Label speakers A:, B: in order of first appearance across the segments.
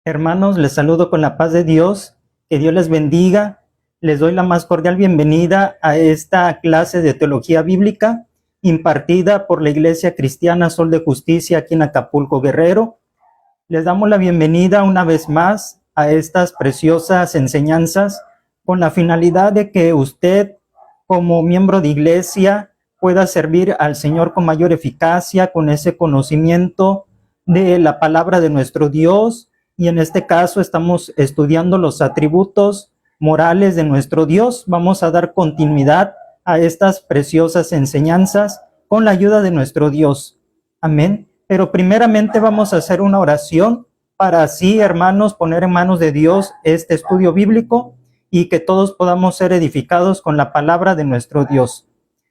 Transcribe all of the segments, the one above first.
A: Hermanos, les saludo con la paz de Dios. Que Dios les bendiga. Les doy la más cordial bienvenida a esta clase de teología bíblica impartida por la Iglesia Cristiana Sol de Justicia aquí en Acapulco, Guerrero. Les damos la bienvenida una vez más a estas preciosas enseñanzas con la finalidad de que usted, como miembro de iglesia, pueda servir al Señor con mayor eficacia, con ese conocimiento de la palabra de nuestro Dios. Y en este caso estamos estudiando los atributos morales de nuestro Dios. Vamos a dar continuidad a estas preciosas enseñanzas con la ayuda de nuestro Dios. Amén. Pero primeramente vamos a hacer una oración para así, hermanos, poner en manos de Dios este estudio bíblico y que todos podamos ser edificados con la palabra de nuestro Dios.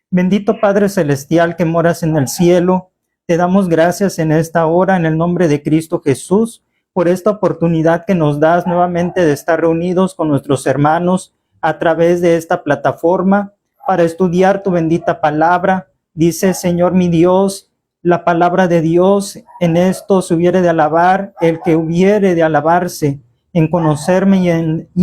A: Bendito Padre Celestial que moras en el cielo, te damos gracias en esta hora en el nombre de Cristo Jesús por esta oportunidad que nos das nuevamente de estar reunidos con nuestros hermanos a través de esta plataforma para estudiar tu bendita palabra. Dice, Señor mi Dios, la palabra de Dios, en esto se hubiere de alabar el que hubiere de alabarse, en conocerme y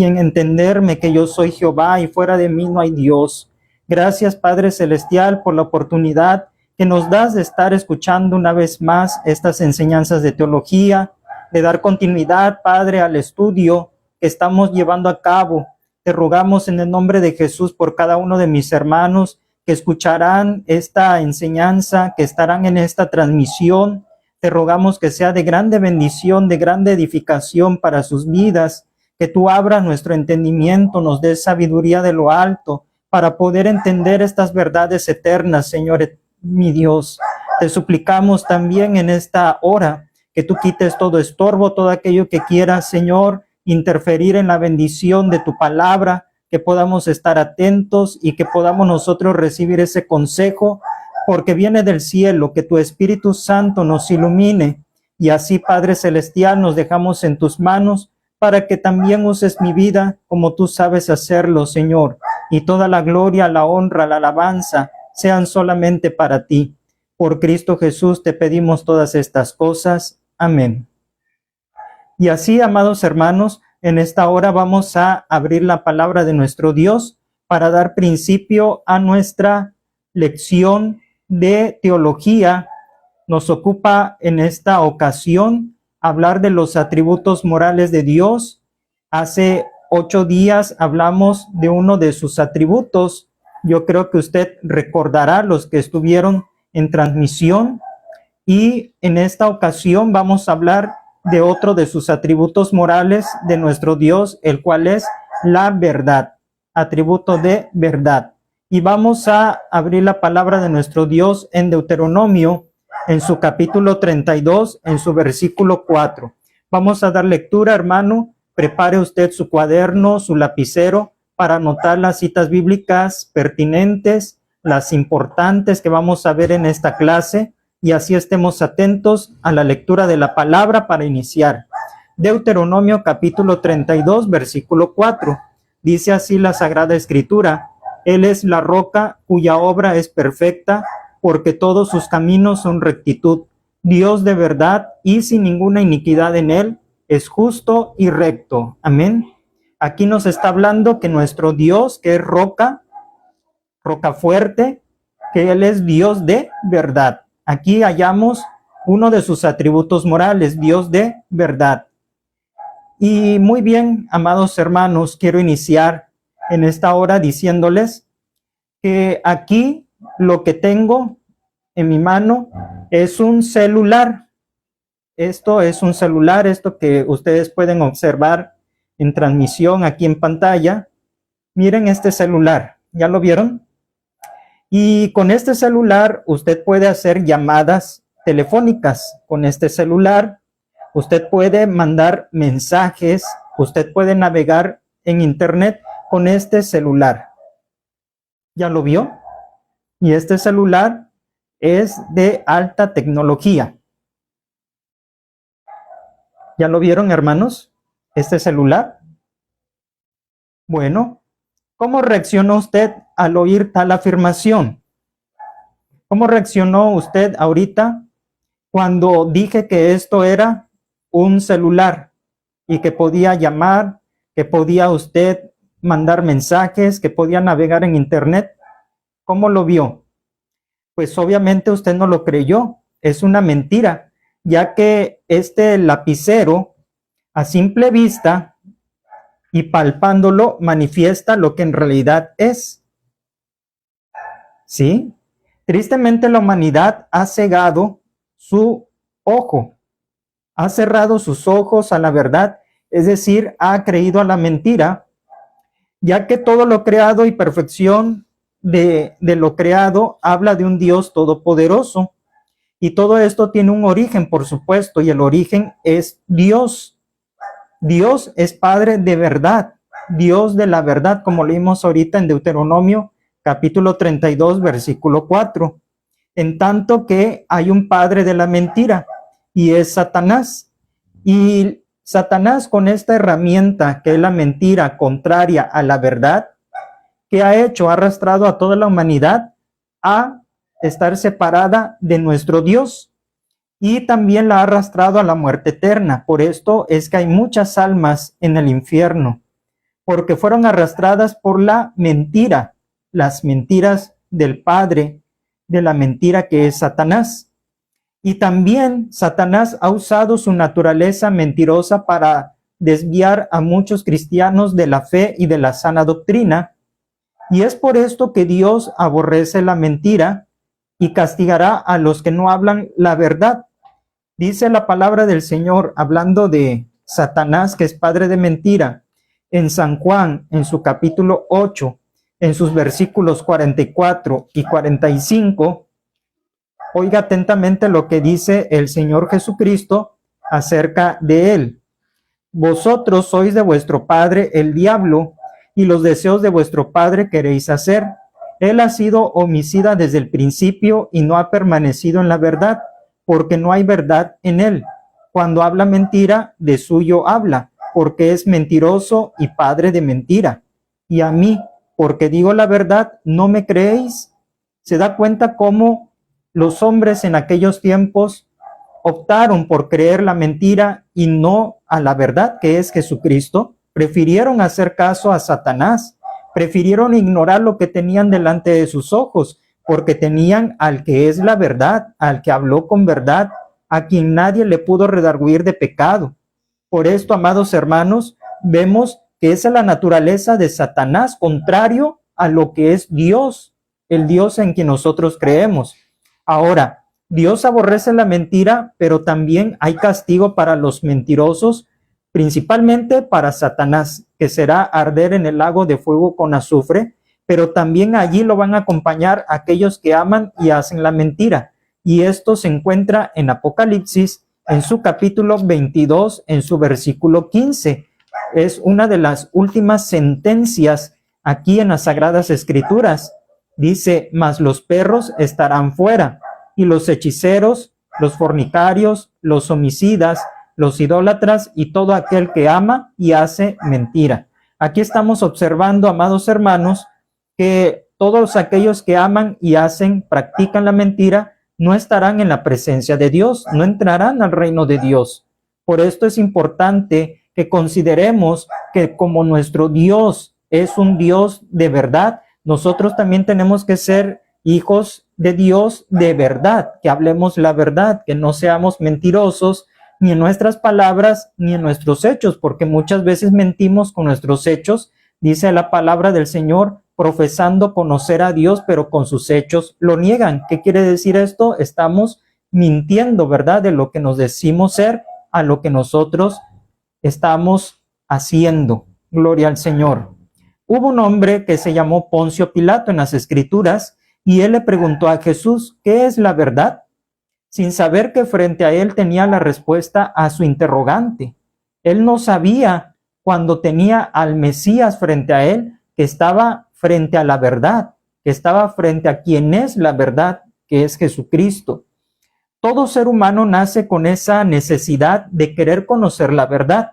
A: en entenderme que yo soy Jehová y fuera de mí no hay Dios. Gracias, Padre Celestial, por la oportunidad que nos das de estar escuchando una vez más estas enseñanzas de teología, de dar continuidad, Padre, al estudio que estamos llevando a cabo. Te rogamos en el nombre de Jesús por cada uno de mis hermanos que escucharán esta enseñanza, que estarán en esta transmisión. Te rogamos que sea de grande bendición, de grande edificación para sus vidas, que tú abras nuestro entendimiento, nos des sabiduría de lo alto para poder entender estas verdades eternas, Señor mi Dios. Te suplicamos también en esta hora que tú quites todo estorbo, todo aquello que quiera, Señor, interferir en la bendición de tu palabra, que podamos estar atentos y que podamos nosotros recibir ese consejo, porque viene del cielo, que tu Espíritu Santo nos ilumine. Y así, Padre Celestial, nos dejamos en tus manos para que también uses mi vida como tú sabes hacerlo, Señor. Y toda la gloria, la honra, la alabanza sean solamente para ti. Por Cristo Jesús te pedimos todas estas cosas. Amén. Y así, amados hermanos, en esta hora vamos a abrir la palabra de nuestro Dios para dar principio a nuestra lección de teología. Nos ocupa en esta ocasión hablar de los atributos morales de Dios. Hace 8 días hablamos de uno de sus atributos. Yo creo que usted recordará, los que estuvieron en transmisión. Y en esta ocasión vamos a hablar de otro de sus atributos morales de nuestro Dios, el cual es la verdad, atributo de verdad. Y vamos a abrir la palabra de nuestro Dios en Deuteronomio, en su capítulo 32, en su versículo 4. Vamos a dar lectura, hermano. Prepare usted su cuaderno, su lapicero, para anotar las citas bíblicas pertinentes, las importantes que vamos a ver en esta clase, y así estemos atentos a la lectura de la palabra para iniciar. Deuteronomio capítulo 32, versículo 4. Dice así la Sagrada Escritura: Él es la roca cuya obra es perfecta, porque todos sus caminos son rectitud. Dios de verdad y sin ninguna iniquidad en él, es justo y recto. Amén. Aquí nos está hablando que nuestro Dios, que es roca, roca fuerte, que Él es Dios de verdad. Aquí hallamos uno de sus atributos morales, Dios de verdad. Y muy bien, amados hermanos, quiero iniciar en esta hora diciéndoles que aquí lo que tengo en mi mano es un celular. Esto es un celular, esto que ustedes pueden observar en transmisión aquí en pantalla. Miren este celular, ¿ya lo vieron? Y con este celular usted puede hacer llamadas telefónicas. Con este celular usted puede mandar mensajes, usted puede navegar en internet con este celular. ¿Ya lo vio? Y este celular es de alta tecnología. ¿Ya lo vieron, hermanos? Este celular. Bueno, ¿cómo reaccionó usted al oír tal afirmación? ¿Cómo reaccionó usted ahorita cuando dije que esto era un celular? y que podía llamar, que podía usted mandar mensajes, que podía navegar en internet. ¿Cómo lo vio? Pues obviamente usted no lo creyó, es una mentira, ya que este lapicero a simple vista y palpándolo manifiesta lo que en realidad es. ¿Sí? Tristemente la humanidad ha cegado su ojo, ha cerrado sus ojos a la verdad, es decir, ha creído a la mentira, ya que todo lo creado y perfección de lo creado habla de un Dios todopoderoso. Y todo esto tiene un origen, por supuesto, y el origen es Dios. Dios es Padre de verdad, Dios de la verdad, como leímos ahorita en Deuteronomio capítulo 32, versículo 4. En tanto que hay un padre de la mentira, y es Satanás. Y Satanás, con esta herramienta que es la mentira contraria a la verdad, ¿qué ha hecho? Ha arrastrado a toda la humanidad a estar separada de nuestro Dios, y también la ha arrastrado a la muerte eterna. Por esto es que hay muchas almas en el infierno, porque fueron arrastradas por la mentira, las mentiras del padre de la mentira, que es Satanás. Y también Satanás ha usado su naturaleza mentirosa para desviar a muchos cristianos de la fe y de la sana doctrina. Y es por esto que Dios aborrece la mentira y castigará a los que no hablan la verdad. Dice la palabra del Señor, hablando de Satanás, que es padre de mentira, en San Juan, en su capítulo 8, en sus versículos 44 y 45, oiga atentamente lo que dice el Señor Jesucristo acerca de él. Vosotros sois de vuestro padre el diablo, y los deseos de vuestro padre queréis hacer. Él ha sido homicida desde el principio y no ha permanecido en la verdad, porque no hay verdad en él. Cuando habla mentira, de suyo habla, porque es mentiroso y padre de mentira. Y a mí, porque digo la verdad, ¿no me creéis? ¿Se da cuenta cómo los hombres en aquellos tiempos optaron por creer la mentira y no a la verdad, que es Jesucristo? Prefirieron hacer caso a Satanás, prefirieron ignorar lo que tenían delante de sus ojos, porque tenían al que es la verdad, al que habló con verdad, a quien nadie le pudo redarguir de pecado. Por esto, amados hermanos, vemos que esa es la naturaleza de Satanás, contrario a lo que es Dios, el Dios en quien nosotros creemos. Ahora, Dios aborrece la mentira, pero también hay castigo para los mentirosos, principalmente para Satanás, que será arder en el lago de fuego con azufre, pero también allí lo van a acompañar aquellos que aman y hacen la mentira. Y esto se encuentra en Apocalipsis, en su capítulo 22, en su versículo 15. Es una de las últimas sentencias aquí en las Sagradas Escrituras. Dice, mas los perros estarán fuera, y los hechiceros, los fornicarios, los homicidas, los idólatras y todo aquel que ama y hace mentira. Aquí estamos observando, amados hermanos, que todos aquellos que aman y practican la mentira, no estarán en la presencia de Dios, no entrarán al reino de Dios. Por esto es importante que consideremos que como nuestro Dios es un Dios de verdad, nosotros también tenemos que ser hijos de Dios de verdad, que hablemos la verdad, que no seamos mentirosos ni en nuestras palabras ni en nuestros hechos, porque muchas veces mentimos con nuestros hechos. Dice la palabra del Señor, profesando conocer a Dios, pero con sus hechos lo niegan. ¿Qué quiere decir esto? Estamos mintiendo, ¿verdad? De lo que nos decimos ser a lo que nosotros estamos haciendo. Gloria al Señor. Hubo un hombre que se llamó Poncio Pilato en las Escrituras, y él le preguntó a Jesús, ¿qué es la verdad? Sin saber que frente a él tenía la respuesta a su interrogante. Él no sabía, cuando tenía al Mesías frente a él, que estaba frente a la verdad, que estaba frente a quien es la verdad, que es Jesucristo. Todo ser humano nace con esa necesidad de querer conocer la verdad,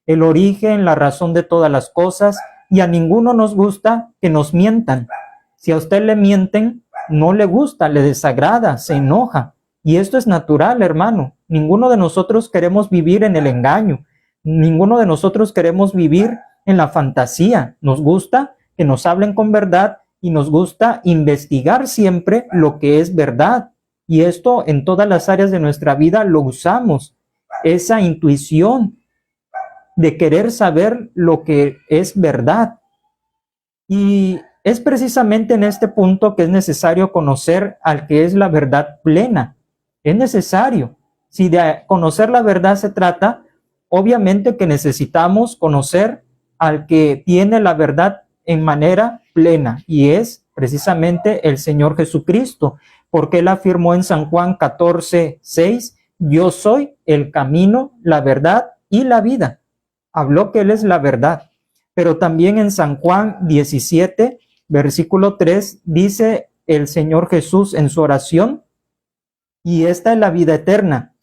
A: el origen, la razón de todas las cosas, y a ninguno nos gusta que nos mientan. Si a usted le mienten, no le gusta, le desagrada, se enoja. Y esto es natural, hermano. Ninguno de nosotros queremos vivir en el engaño. Ninguno de nosotros queremos vivir en la fantasía. Nos gusta que nos hablen con verdad y nos gusta investigar siempre lo que es verdad. Y esto en todas las áreas de nuestra vida lo usamos. Esa intuición de querer saber lo que es verdad. Y es precisamente en este punto que es necesario conocer al que es la verdad plena. Es necesario. Si de conocer la verdad se trata, obviamente que necesitamos conocer al que tiene la verdad en manera plena, y es precisamente el Señor Jesucristo, porque Él afirmó en San Juan 14:6, yo soy el camino, la verdad y la vida. Habló que Él es la verdad. Pero también en San Juan 17, versículo 3, dice el Señor Jesús en su oración, y esta es la vida eterna,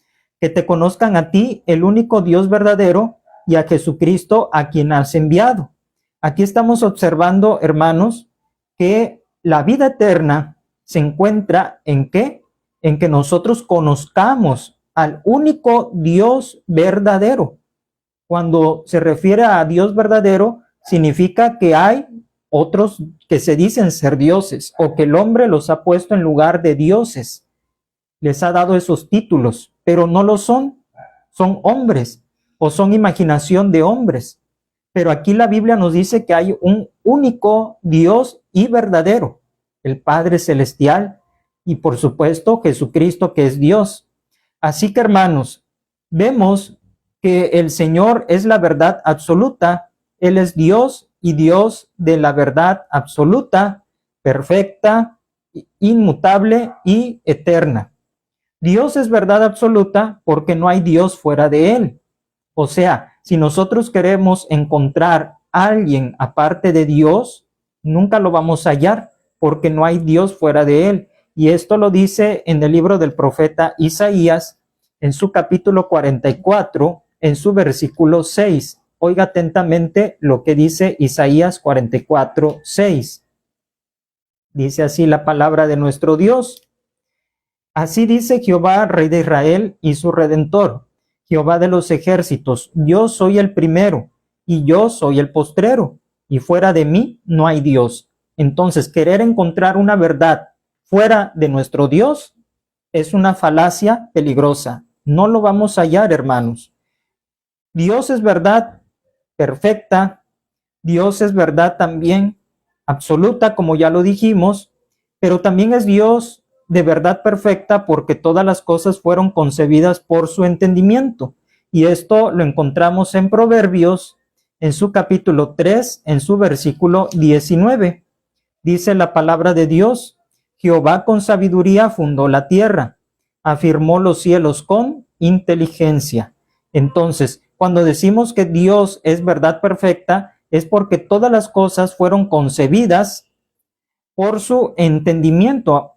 A: que te conozcan a ti, el único Dios verdadero, y a Jesucristo a quien has enviado. Aquí estamos observando, hermanos, que la vida eterna se encuentra ¿en qué? En que nosotros conozcamos al único Dios verdadero. Cuando se refiere a Dios verdadero, significa que hay otros que se dicen ser dioses, o que el hombre los ha puesto en lugar de dioses. Les ha dado esos títulos, pero no lo son. Son hombres o son imaginación de hombres. Pero aquí la Biblia nos dice que hay un único Dios y verdadero, el Padre Celestial y por supuesto Jesucristo, que es Dios. Así que, hermanos, vemos que el Señor es la verdad absoluta. Él es Dios y Dios de la verdad absoluta, perfecta, inmutable y eterna. Dios es verdad absoluta porque no hay Dios fuera de Él. O sea, si nosotros queremos encontrar a alguien aparte de Dios, nunca lo vamos a hallar porque no hay Dios fuera de Él. Y esto lo dice en el libro del profeta Isaías, en su capítulo 44, en su versículo 6. Oiga atentamente lo que dice Isaías 44, 6. Dice así la palabra de nuestro Dios. Así dice Jehová, Rey de Israel y su Redentor, Jehová de los ejércitos, yo soy el primero y yo soy el postrero, y fuera de mí no hay Dios. Entonces, querer encontrar una verdad fuera de nuestro Dios es una falacia peligrosa. No lo vamos a hallar, hermanos. Dios es verdad perfecta, Dios es verdad también absoluta, como ya lo dijimos, pero también es Dios de verdad perfecta porque todas las cosas fueron concebidas por su entendimiento. Y esto lo encontramos en Proverbios, en su capítulo 3, en su versículo 19. Dice la palabra de Dios, Jehová con sabiduría fundó la tierra, afirmó los cielos con inteligencia. Entonces, cuando decimos que Dios es verdad perfecta, es porque todas las cosas fueron concebidas por su entendimiento,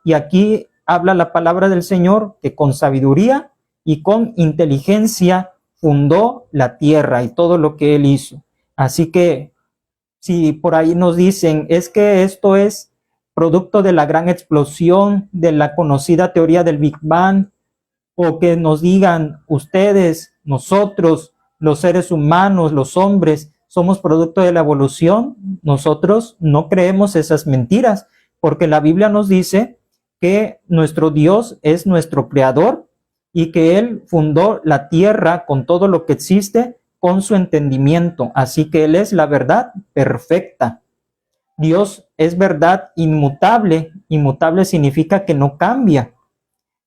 A: y aquí habla la palabra del Señor que con sabiduría y con inteligencia fundó la tierra y todo lo que Él hizo. Así que si por ahí nos dicen es que esto es producto de la gran explosión, de la conocida teoría del Big Bang, o que nos digan ustedes, nosotros, los seres humanos, los hombres, somos producto de la evolución, nosotros no creemos esas mentiras, porque la Biblia nos dice que nuestro Dios es nuestro creador y que Él fundó la tierra con todo lo que existe con su entendimiento. Así que Él es la verdad perfecta. Dios es verdad inmutable. Inmutable significa que no cambia.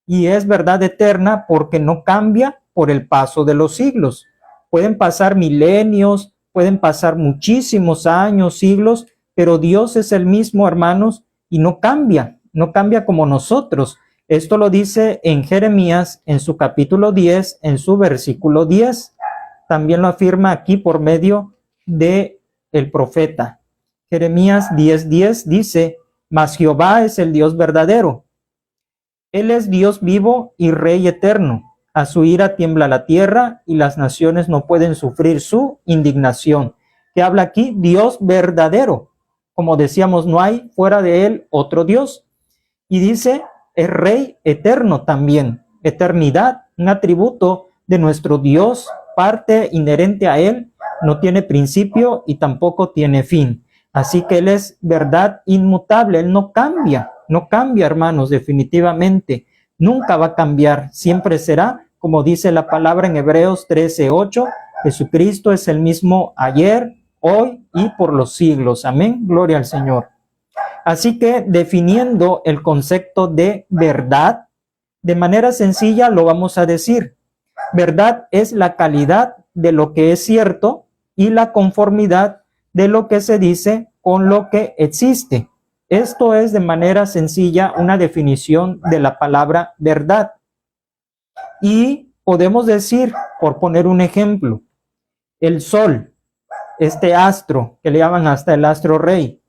A: Y es verdad eterna porque no cambia por el paso de los siglos. Pueden pasar milenios, pueden pasar muchísimos años, siglos, pero Dios es el mismo, hermanos, y no cambia como nosotros. Esto lo dice en Jeremías, en su capítulo 10, en su versículo 10. También lo afirma aquí por medio de el profeta. Jeremías 10:10 dice, mas Jehová es el Dios verdadero. Él es Dios vivo y Rey eterno. A su ira tiembla la tierra y las naciones no pueden sufrir su indignación. ¿Qué habla aquí? Dios verdadero. Como decíamos, no hay fuera de Él otro Dios. Y dice, es Rey eterno también. Eternidad, un atributo de nuestro Dios parte inherente a Él no tiene principio y tampoco tiene fin. Así que Él es verdad inmutable, Él no cambia, hermanos, definitivamente. Nunca va a cambiar, siempre será, como dice la palabra en Hebreos 13:8, Jesucristo es el mismo ayer, hoy y por los siglos. Amén, gloria al Señor. Así que definiendo el concepto de verdad, de manera sencilla lo vamos a decir. Verdad es la calidad de lo que es cierto y la conformidad de lo que se dice con lo que existe. Esto es de manera sencilla una definición de la palabra verdad. Y podemos decir, por poner un ejemplo, el sol, este astro que le llaman hasta el astro rey.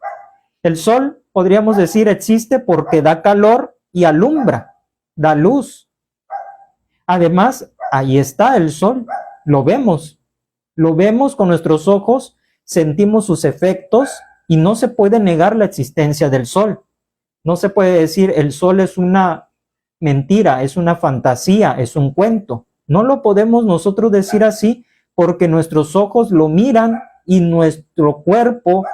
A: El sol, podríamos decir, existe porque da calor y alumbra, da luz. Además, ahí está el sol, lo vemos con nuestros ojos, sentimos sus efectos y no se puede negar la existencia del sol. No se puede decir el sol es una mentira, es una fantasía, es un cuento. No lo podemos nosotros decir así porque nuestros ojos lo miran y nuestro cuerpo,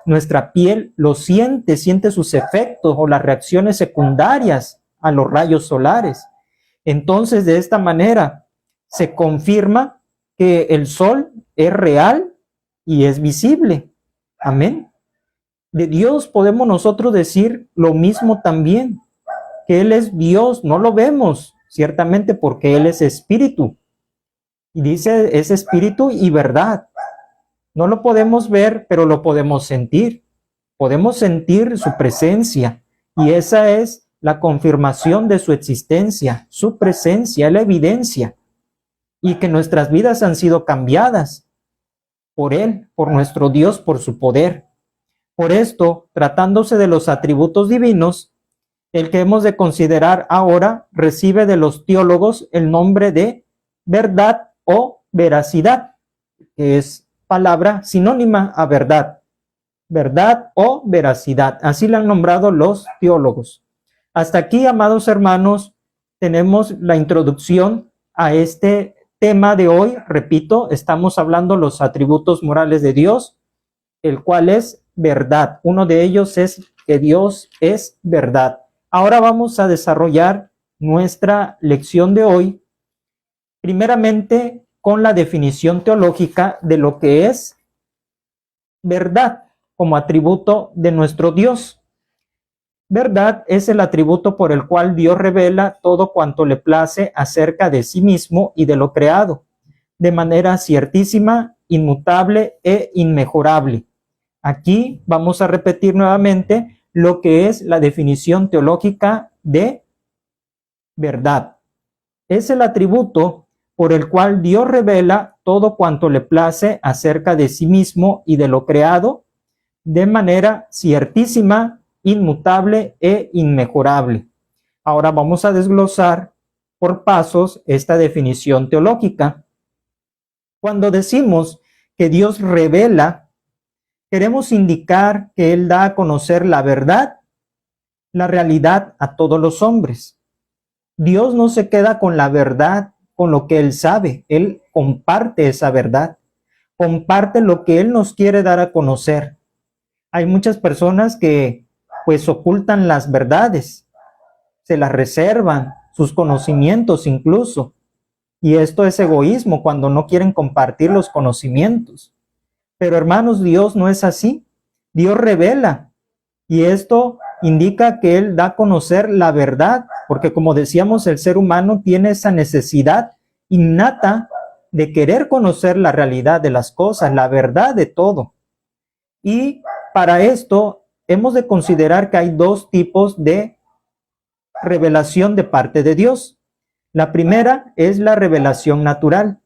A: nuestra piel lo siente sus efectos o las reacciones secundarias a los rayos solares. Entonces, de esta manera se confirma que el sol es real y es visible. Amén. De Dios podemos nosotros decir lo mismo también, que Él es Dios, no lo vemos, ciertamente porque Él es espíritu. Y dice, es espíritu y verdad. No lo podemos ver, pero lo podemos sentir. Podemos sentir su presencia y esa es la confirmación de su existencia, su presencia, la evidencia. Y que nuestras vidas han sido cambiadas por Él, por nuestro Dios, por su poder. Por esto, tratándose de los atributos divinos, el que hemos de considerar ahora recibe de los teólogos el nombre de verdad o veracidad, que es palabra sinónima a verdad. Verdad o veracidad, así la han nombrado los teólogos. Hasta aquí, amados hermanos, tenemos la introducción a este tema de hoy. Repito, estamos hablando los atributos morales de Dios, el cual es verdad. Uno de ellos es que Dios es verdad. Ahora vamos a desarrollar nuestra lección de hoy, primeramente con la definición teológica de lo que es verdad como atributo de nuestro Dios. Verdad es el atributo por el cual Dios revela todo cuanto le place acerca de sí mismo y de lo creado, de manera ciertísima, inmutable e inmejorable. Aquí vamos a repetir nuevamente lo que es la definición teológica de verdad. Es el atributo por el cual Dios revela todo cuanto le place acerca de sí mismo y de lo creado, de manera ciertísima, inmutable e inmejorable. Ahora vamos a desglosar por pasos esta definición teológica. Cuando decimos que Dios revela, queremos indicar que Él da a conocer la verdad, la realidad a todos los hombres. Dios no se queda con la verdad, con lo que Él sabe. Él comparte esa verdad, comparte lo que Él nos quiere dar a conocer. Hay muchas personas que pues ocultan las verdades, se las reservan, sus conocimientos incluso. Y esto es egoísmo cuando no quieren compartir los conocimientos. Pero hermanos, Dios no es así. Dios revela. Y esto indica que Él da a conocer la verdad, porque como decíamos, el ser humano tiene esa necesidad innata de querer conocer la realidad de las cosas, la verdad de todo. Y para esto hemos de considerar que hay dos tipos de revelación de parte de Dios. La primera es la revelación natural.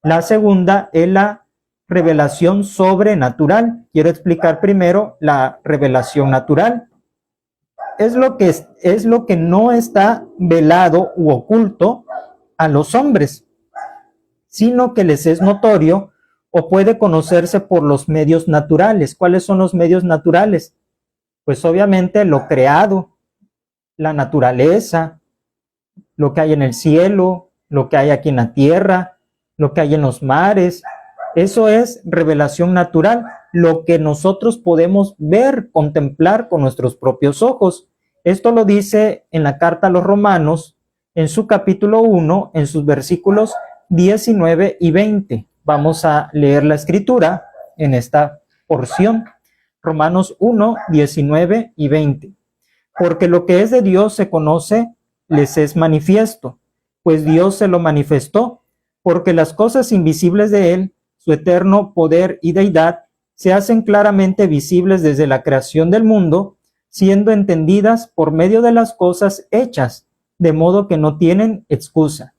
A: La segunda es la revelación sobrenatural. Quiero explicar primero la revelación natural. Es lo que no está velado u oculto a los hombres, sino que les es notorio o puede conocerse por los medios naturales. ¿Cuáles son los medios naturales? Pues obviamente lo creado, la naturaleza, lo que hay en el cielo, lo que hay aquí en la tierra, lo que hay en los mares. Eso es revelación natural, lo que nosotros podemos ver, contemplar con nuestros propios ojos. Esto lo dice en la carta a los Romanos, en su capítulo 1, en sus versículos 19 y 20. Vamos a leer la escritura en esta porción. Romanos 1, 19 y 20. Porque lo que es de Dios se conoce, les es manifiesto, pues Dios se lo manifestó, porque las cosas invisibles de Él, su eterno poder y deidad, se hacen claramente visibles desde la creación del mundo, siendo entendidas por medio de las cosas hechas, de modo que no tienen excusa.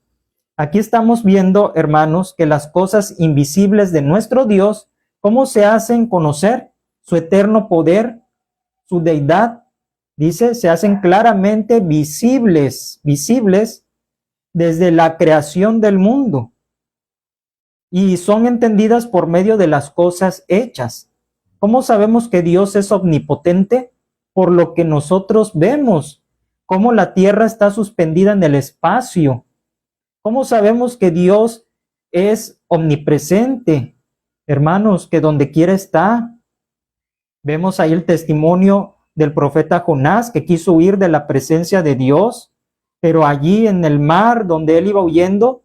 A: Aquí estamos viendo, hermanos, que las cosas invisibles de nuestro Dios, ¿cómo se hacen conocer? Su eterno poder, su deidad, dice, se hacen claramente visibles desde la creación del mundo y son entendidas por medio de las cosas hechas. ¿Cómo sabemos que Dios es omnipotente? Por lo que nosotros vemos, cómo la tierra está suspendida en el espacio. ¿Cómo sabemos que Dios es omnipresente? Hermanos, que donde quiera está. Vemos ahí el testimonio del profeta Jonás, que quiso huir de la presencia de Dios, pero allí en el mar donde él iba huyendo,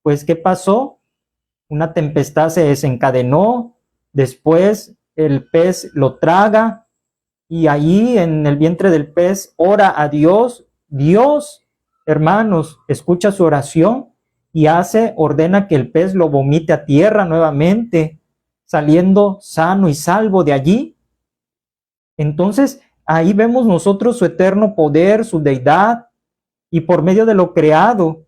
A: pues ¿qué pasó? Una tempestad se desencadenó, después el pez lo traga y allí en el vientre del pez ora a Dios. Dios, hermanos, escucha su oración y ordena que el pez lo vomite a tierra nuevamente, saliendo sano y salvo de allí. Entonces, ahí vemos nosotros su eterno poder, su deidad, y por medio de lo creado,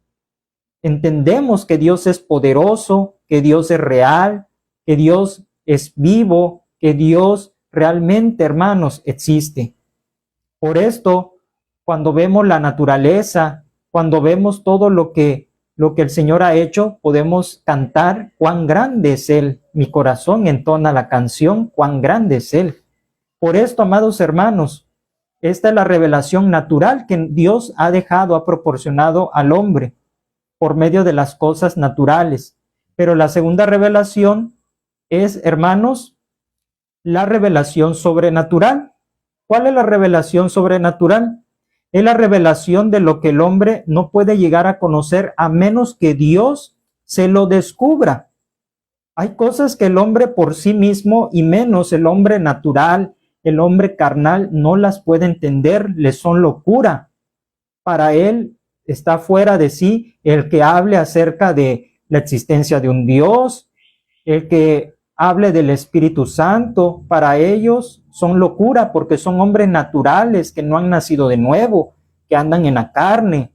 A: entendemos que Dios es poderoso, que Dios es real, que Dios es vivo, que Dios realmente, hermanos, existe. Por esto, cuando vemos la naturaleza, cuando vemos todo lo que el Señor ha hecho, podemos cantar cuán grande es Él. Mi corazón entona la canción, cuán grande es Él. Por esto, amados hermanos, esta es la revelación natural que Dios ha dejado, ha proporcionado al hombre por medio de las cosas naturales. Pero la segunda revelación es, hermanos, la revelación sobrenatural. ¿Cuál es la revelación sobrenatural? Es la revelación de lo que el hombre no puede llegar a conocer a menos que Dios se lo descubra. Hay cosas que el hombre por sí mismo y menos el hombre natural, el hombre carnal no las puede entender, le son locura. Para él está fuera de sí el que hable acerca de la existencia de un Dios, el que hable del Espíritu Santo. Para ellos son locura porque son hombres naturales que no han nacido de nuevo, que andan en la carne.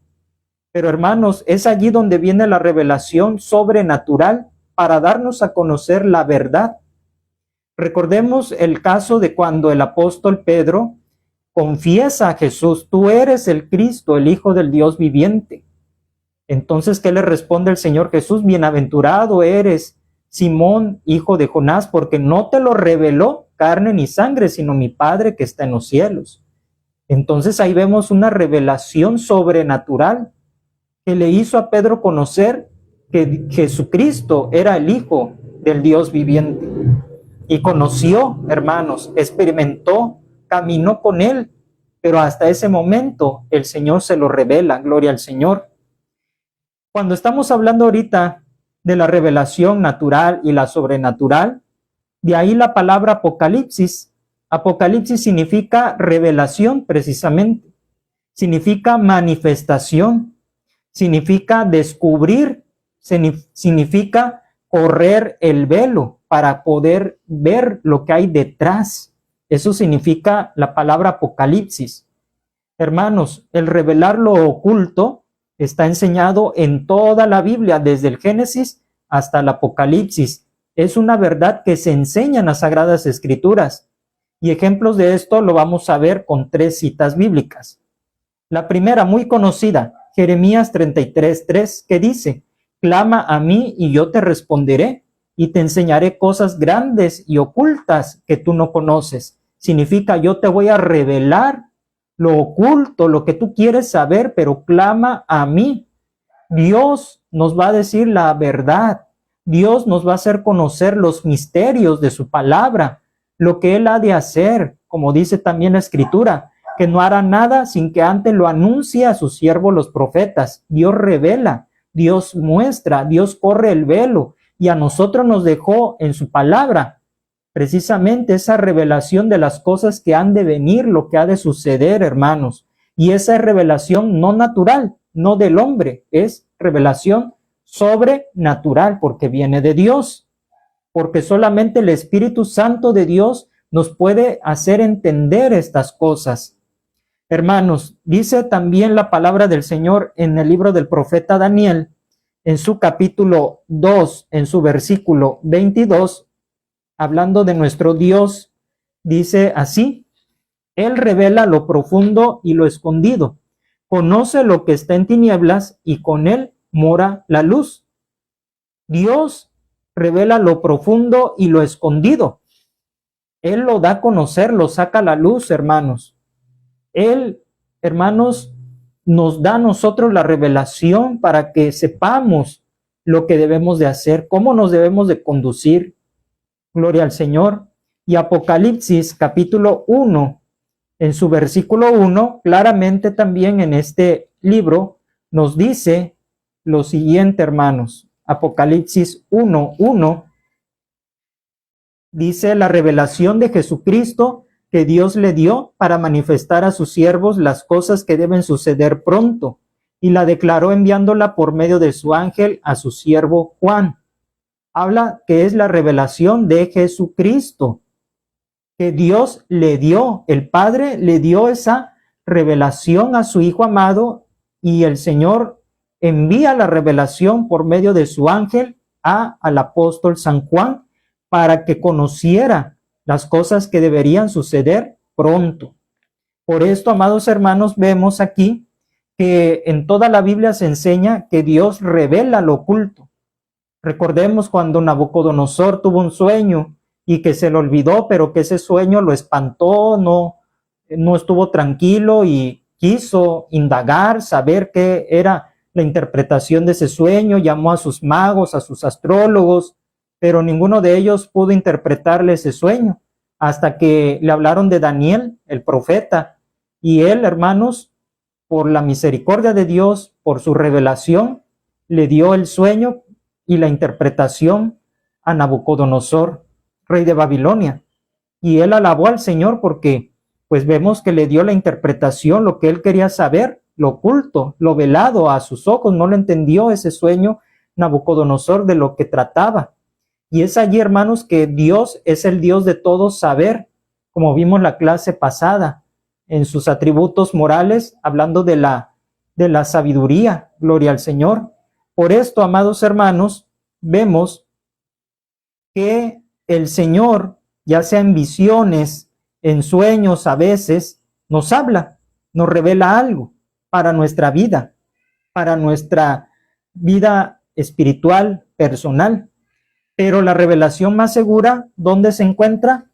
A: Pero hermanos, es allí donde viene la revelación sobrenatural para darnos a conocer la verdad. Recordemos el caso de cuando el apóstol Pedro confiesa a Jesús: tú eres el Cristo, el Hijo del Dios viviente. Entonces, ¿qué le responde el Señor Jesús? Bienaventurado eres, Simón, hijo de Jonás, porque no te lo reveló carne ni sangre, sino mi Padre que está en los cielos. Entonces ahí vemos una revelación sobrenatural que le hizo a Pedro conocer que Jesucristo era el Hijo del Dios viviente. Y conoció, hermanos, experimentó, caminó con Él, pero hasta ese momento el Señor se lo revela, gloria al Señor. Cuando estamos hablando ahorita de la revelación natural y la sobrenatural, de ahí la palabra Apocalipsis. Apocalipsis significa revelación precisamente, significa manifestación, significa descubrir, significa correr el velo para poder ver lo que hay detrás. Eso significa la palabra Apocalipsis. Hermanos, el revelar lo oculto está enseñado en toda la Biblia, desde el Génesis hasta el Apocalipsis. Es una verdad que se enseña en las Sagradas Escrituras. Y ejemplos de esto lo vamos a ver con 3 citas bíblicas. La primera, muy conocida, Jeremías 33:3, que dice: clama a mí y yo te responderé y te enseñaré cosas grandes y ocultas que tú no conoces. Significa, yo te voy a revelar lo oculto, lo que tú quieres saber, pero clama a mí. Dios nos va a decir la verdad. Dios nos va a hacer conocer los misterios de su palabra, lo que Él ha de hacer, como dice también la Escritura, que no hará nada sin que antes lo anuncie a sus siervos los profetas. Dios revela, Dios muestra, Dios corre el velo y a nosotros nos dejó en su palabra precisamente esa revelación de las cosas que han de venir, lo que ha de suceder, hermanos. Y esa es revelación no natural, no del hombre, es revelación sobrenatural porque viene de Dios, porque solamente el Espíritu Santo de Dios nos puede hacer entender estas cosas. Hermanos, dice también la palabra del Señor en el libro del profeta Daniel, en su capítulo 2, en su versículo 22, hablando de nuestro Dios, dice así: Él revela lo profundo y lo escondido, conoce lo que está en tinieblas y con Él mora la luz. Dios revela lo profundo y lo escondido. Él lo da a conocer, lo saca a la luz, hermanos. Él, hermanos, nos da a nosotros la revelación para que sepamos lo que debemos de hacer, cómo nos debemos de conducir. Gloria al Señor. Y Apocalipsis capítulo 1, en su versículo 1, claramente también en este libro nos dice lo siguiente, hermanos. Apocalipsis 1:1 dice: la revelación de Jesucristo que Dios le dio para manifestar a sus siervos las cosas que deben suceder pronto, y la declaró enviándola por medio de su ángel a su siervo Juan. Habla que es la revelación de Jesucristo, que Dios le dio, el Padre le dio esa revelación a su Hijo amado, y el Señor envía la revelación por medio de su ángel al apóstol San Juan para que conociera las cosas que deberían suceder pronto. Por esto, amados hermanos, vemos aquí que en toda la Biblia se enseña que Dios revela lo oculto. Recordemos cuando Nabucodonosor tuvo un sueño y que se le olvidó, pero que ese sueño lo espantó, no estuvo tranquilo y quiso indagar, saber qué era la interpretación de ese sueño. Llamó a sus magos, a sus astrólogos, pero ninguno de ellos pudo interpretarle ese sueño, hasta que le hablaron de Daniel, el profeta, y él, hermanos, por la misericordia de Dios, por su revelación, le dio el sueño y la interpretación a Nabucodonosor, rey de Babilonia. Y él alabó al Señor porque pues vemos que le dio la interpretación, lo que él quería saber, lo oculto, lo velado a sus ojos. No le entendió ese sueño Nabucodonosor de lo que trataba. Y es allí, hermanos, que Dios es el Dios de todo saber, como vimos la clase pasada, en sus atributos morales, hablando de la sabiduría. Gloria al Señor. Por esto, amados hermanos, vemos que el Señor, ya sea en visiones, en sueños a veces, nos habla, nos revela algo para nuestra vida espiritual, personal. Pero la revelación más segura, ¿dónde se encuentra?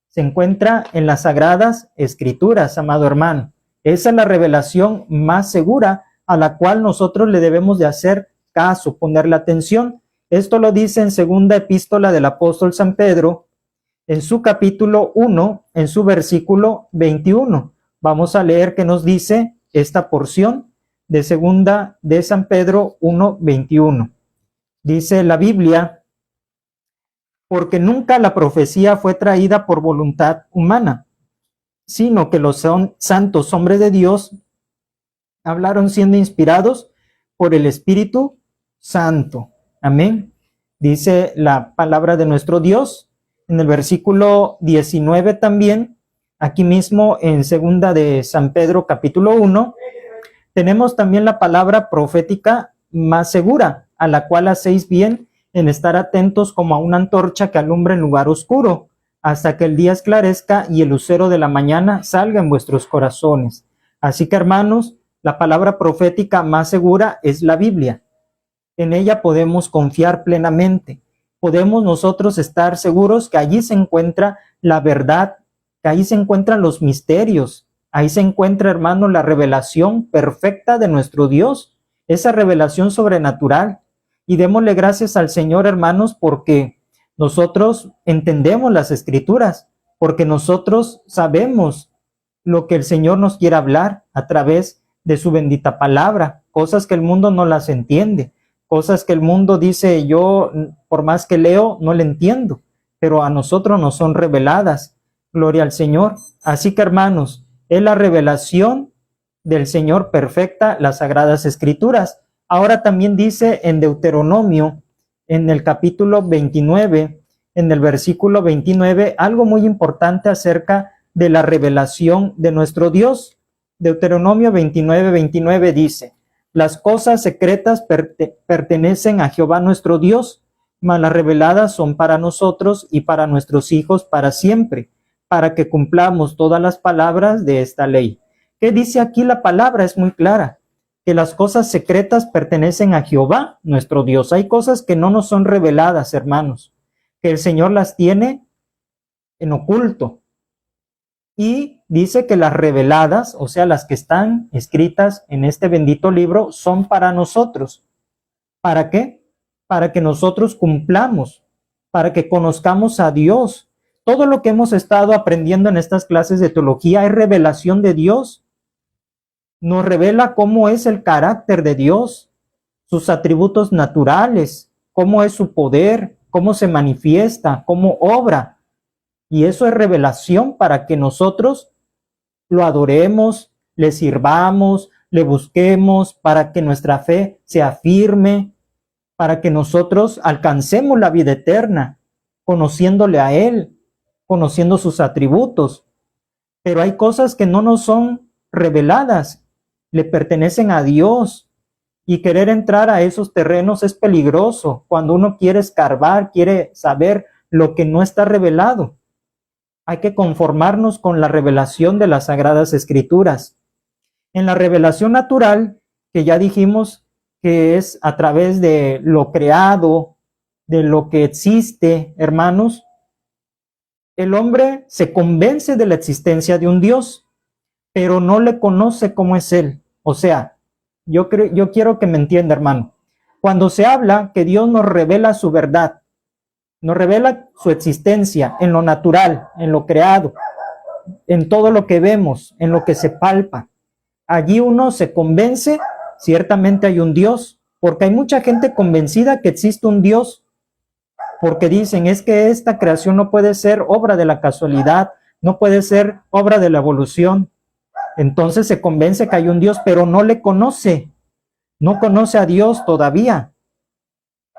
A: Se encuentra en las Sagradas Escrituras, amado hermano. Esa es la revelación más segura a la cual nosotros le debemos de hacer caso, ponerle atención. Esto lo dice en segunda epístola del apóstol San Pedro, en su capítulo 1, en su versículo 21. Vamos a leer qué nos dice esta porción de segunda de San Pedro 1:21. Dice la Biblia: porque nunca la profecía fue traída por voluntad humana, sino que los santos hombres de Dios hablaron siendo inspirados por el Espíritu Santo. Amén. Dice la palabra de nuestro Dios en el versículo 19 también, aquí mismo en segunda de San Pedro capítulo 1, tenemos también la palabra profética más segura, a la cual hacéis bien en estar atentos como a una antorcha que alumbra en lugar oscuro, hasta que el día esclarezca y el lucero de la mañana salga en vuestros corazones. Así que, hermanos, la palabra profética más segura es la Biblia. En ella podemos confiar plenamente. Podemos nosotros estar seguros que allí se encuentra la verdad, que ahí se encuentran los misterios. Ahí se encuentra, hermanos, la revelación perfecta de nuestro Dios, esa revelación sobrenatural. Y démosle gracias al Señor, hermanos, porque nosotros entendemos las Escrituras, porque nosotros sabemos lo que el Señor nos quiere hablar a través de su bendita palabra, cosas que el mundo no las entiende, cosas que el mundo dice, yo por más que leo, no le entiendo, pero a nosotros nos son reveladas. Gloria al Señor. Así que, hermanos, es la revelación del Señor perfecta, las Sagradas Escrituras. Ahora también dice en Deuteronomio, en el capítulo 29, en el versículo 29, algo muy importante acerca de la revelación de nuestro Dios. Deuteronomio 29, 29 dice, las cosas secretas pertenecen a Jehová nuestro Dios, mas las reveladas son para nosotros y para nuestros hijos para siempre, para que cumplamos todas las palabras de esta ley. ¿Qué dice aquí la palabra? Es muy clara, que las cosas secretas pertenecen a Jehová, nuestro Dios. Hay cosas que no nos son reveladas, hermanos, que el Señor las tiene en oculto. Y dice que las reveladas, o sea, las que están escritas en este bendito libro, son para nosotros. ¿Para qué? Para que nosotros cumplamos, para que conozcamos a Dios. Todo lo que hemos estado aprendiendo en estas clases de teología es revelación de Dios. Nos revela cómo es el carácter de Dios, sus atributos naturales, cómo es su poder, cómo se manifiesta, cómo obra. Y eso es revelación para que nosotros lo adoremos, le sirvamos, le busquemos, para que nuestra fe se afirme, para que nosotros alcancemos la vida eterna, conociéndole a Él, conociendo sus atributos. Pero hay cosas que no nos son reveladas, le pertenecen a Dios. Y querer entrar a esos terrenos es peligroso cuando uno quiere escarbar, quiere saber lo que no está revelado. Hay que conformarnos con la revelación de las Sagradas Escrituras. En la revelación natural, que ya dijimos que es a través de lo creado, de lo que existe, hermanos, el hombre se convence de la existencia de un Dios, pero no le conoce cómo es Él. O sea, yo quiero que me entienda, hermano. Cuando se habla que Dios nos revela su verdad, nos revela su existencia en lo natural, en lo creado, en todo lo que vemos, en lo que se palpa. Allí uno se convence, ciertamente hay un Dios, porque hay mucha gente convencida que existe un Dios, porque dicen, es que esta creación no puede ser obra de la casualidad, no puede ser obra de la evolución. Entonces se convence que hay un Dios, pero no le conoce, no conoce a Dios todavía.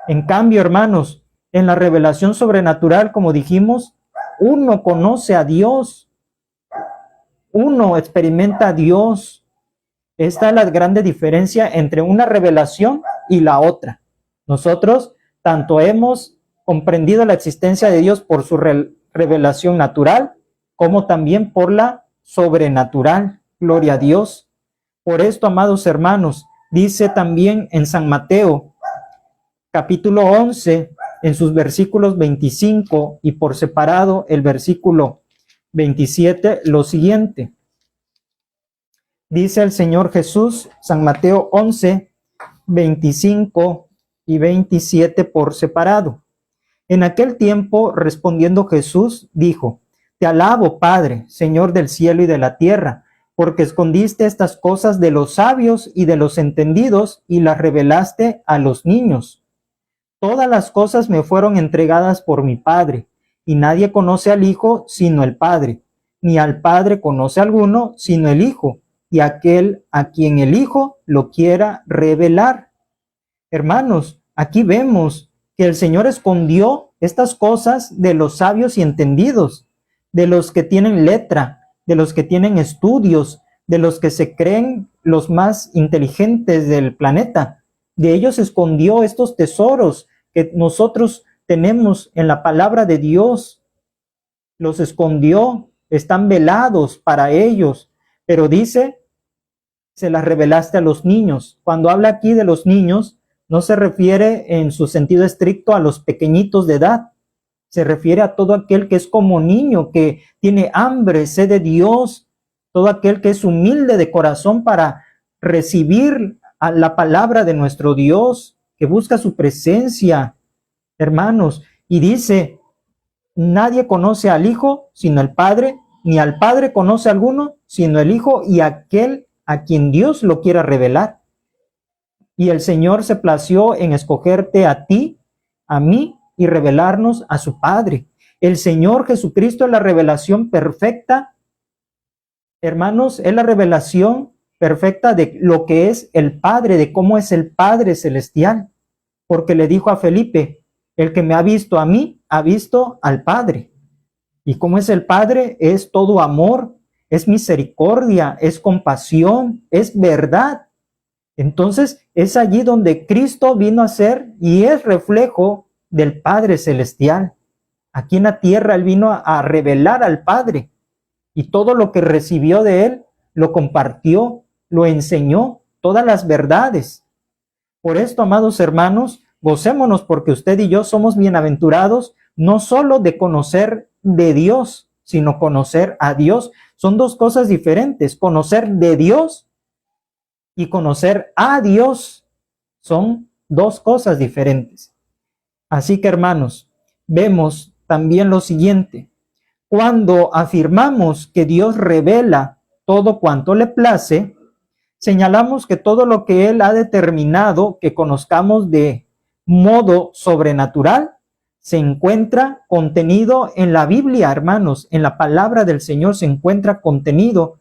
A: En cambio, hermanos, en la revelación sobrenatural, como dijimos, uno conoce a Dios, uno experimenta a Dios. Esta es la grande diferencia entre una revelación y la otra. Nosotros tanto hemos comprendido la existencia de Dios por su revelación natural, como también por la sobrenatural. Gloria a Dios. Por esto, amados hermanos, dice también en San Mateo, capítulo 11, en sus versículos 25 y por separado el versículo 27, lo siguiente. Dice el Señor Jesús, San Mateo 11, 25 y 27 por separado. En aquel tiempo, respondiendo Jesús, dijo, te alabo, Padre, Señor del cielo y de la tierra, porque escondiste estas cosas de los sabios y de los entendidos y las revelaste a los niños. Todas las cosas me fueron entregadas por mi Padre, y nadie conoce al Hijo sino el Padre, ni al Padre conoce alguno sino el Hijo, y aquel a quien el Hijo lo quiera revelar. Hermanos, aquí vemos que el Señor escondió estas cosas de los sabios y entendidos, de los que tienen letra, de los que tienen estudios, de los que se creen los más inteligentes del planeta. De ellos escondió estos tesoros que nosotros tenemos en la palabra de Dios. Los escondió, están velados para ellos, pero dice, se las revelaste a los niños. Cuando habla aquí de los niños, no se refiere en su sentido estricto a los pequeñitos de edad, se refiere a todo aquel que es como niño, que tiene hambre, sed de Dios, todo aquel que es humilde de corazón para recibir a la palabra de nuestro Dios, que busca su presencia, hermanos. Y dice, nadie conoce al Hijo sino el Padre, ni al Padre conoce a alguno sino el Hijo y aquel a quien Dios lo quiera revelar. Y el Señor se plació en escogerte a ti, a mí, y revelarnos a su Padre. El Señor Jesucristo es la revelación perfecta, hermanos, es la revelación perfecta de lo que es el Padre, de cómo es el Padre celestial. Porque le dijo a Felipe, el que me ha visto a mí, ha visto al Padre. Y cómo es el Padre, es todo amor, es misericordia, es compasión, es verdad. Entonces es allí donde Cristo vino a ser y es reflejo del Padre celestial. Aquí en la tierra Él vino a revelar al Padre y todo lo que recibió de Él lo compartió, lo enseñó, todas las verdades. Por esto, amados hermanos, gocémonos porque usted y yo somos bienaventurados no solo de conocer de Dios, sino conocer a Dios. Son dos cosas diferentes. Conocer de Dios y conocer a Dios son dos cosas diferentes. Así que, hermanos, vemos también lo siguiente. Cuando afirmamos que Dios revela todo cuanto le place, señalamos que todo lo que Él ha determinado que conozcamos de modo sobrenatural se encuentra contenido en la Biblia, hermanos. En la palabra del Señor se encuentra contenido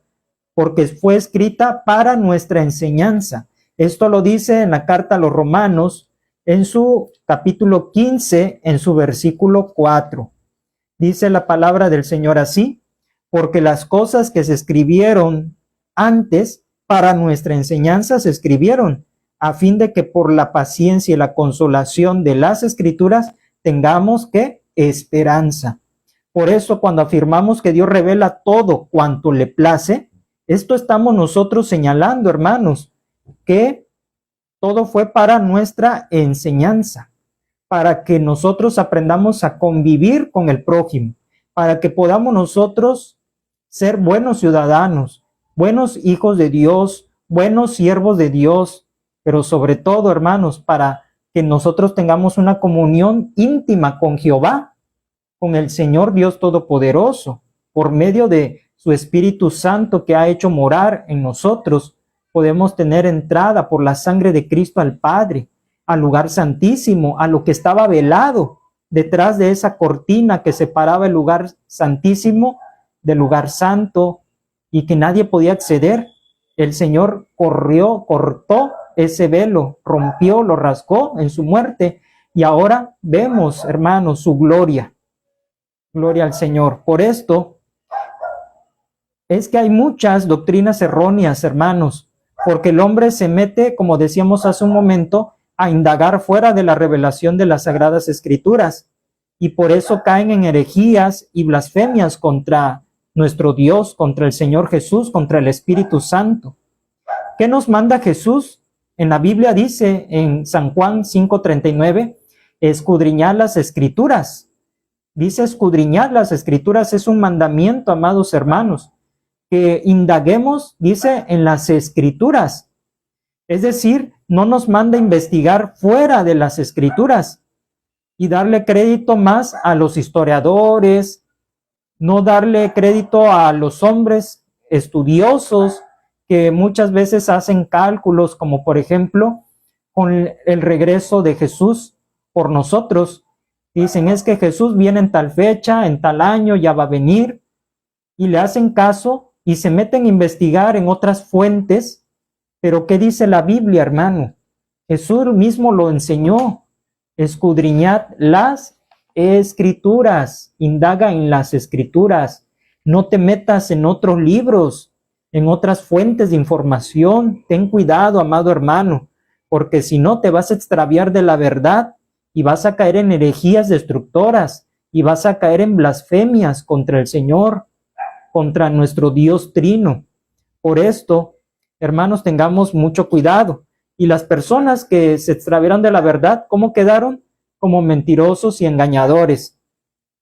A: porque fue escrita para nuestra enseñanza. Esto lo dice en la carta a los Romanos, en su capítulo 15, en su versículo 4. Dice la palabra del Señor así, porque las cosas que se escribieron antes para nuestra enseñanza se escribieron, a fin de que por la paciencia y la consolación de las Escrituras tengamos ¿qué? Esperanza. Por eso cuando afirmamos que Dios revela todo cuanto le place, esto estamos nosotros señalando, hermanos, que todo fue para nuestra enseñanza, para que nosotros aprendamos a convivir con el prójimo, para que podamos nosotros ser buenos ciudadanos, buenos hijos de Dios, buenos siervos de Dios, pero sobre todo, hermanos, para que nosotros tengamos una comunión íntima con Jehová, con el Señor Dios Todopoderoso, por medio de su Espíritu Santo que ha hecho morar en nosotros. Podemos tener entrada por la sangre de Cristo al Padre, al lugar santísimo, a lo que estaba velado detrás de esa cortina que separaba el lugar santísimo del lugar santo y que nadie podía acceder. El Señor cortó ese velo, rompió, lo rasgó en su muerte y ahora vemos, hermanos, su gloria. Gloria al Señor. Por esto es que hay muchas doctrinas erróneas, hermanos, porque el hombre se mete, como decíamos hace un momento, a indagar fuera de la revelación de las Sagradas Escrituras y por eso caen en herejías y blasfemias contra nuestro Dios, contra el Señor Jesús, contra el Espíritu Santo. ¿Qué nos manda Jesús? En la Biblia dice en San Juan 5:39, escudriñad las Escrituras. Dice escudriñad las Escrituras, es un mandamiento, amados hermanos, que indaguemos, dice, en las Escrituras. Es decir, no nos manda investigar fuera de las Escrituras y darle crédito más a los historiadores, no darle crédito a los hombres estudiosos que muchas veces hacen cálculos, como por ejemplo con el regreso de Jesús por nosotros. Dicen, es que Jesús viene en tal fecha, en tal año, ya va a venir, y le hacen caso y se meten a investigar en otras fuentes. Pero ¿qué dice la Biblia, hermano? Jesús mismo lo enseñó. Escudriñad las Escrituras, indaga en las Escrituras. No te metas en otros libros, en otras fuentes de información. Ten cuidado, amado hermano, porque si no te vas a extraviar de la verdad y vas a caer en herejías destructoras y vas a caer en blasfemias contra el Señor, contra nuestro Dios Trino. Por esto, hermanos, tengamos mucho cuidado. Y las personas que se extraviaron de la verdad, ¿cómo quedaron? Como mentirosos y engañadores.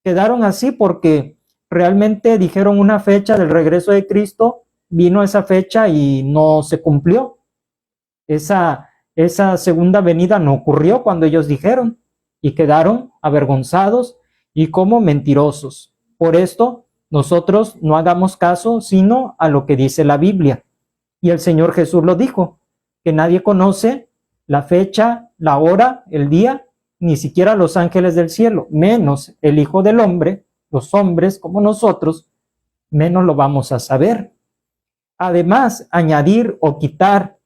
A: Quedaron así porque realmente dijeron una fecha del regreso de Cristo, vino esa fecha y no se cumplió. Esa esa segunda venida no ocurrió cuando ellos dijeron, y quedaron avergonzados y como mentirosos. Por esto, nosotros no hagamos caso sino a lo que dice la Biblia. Y el Señor Jesús lo dijo, que nadie conoce la fecha, la hora, el día, ni siquiera los ángeles del cielo, menos el Hijo del Hombre, los hombres como nosotros, menos lo vamos a saber. Además, añadir o quitar,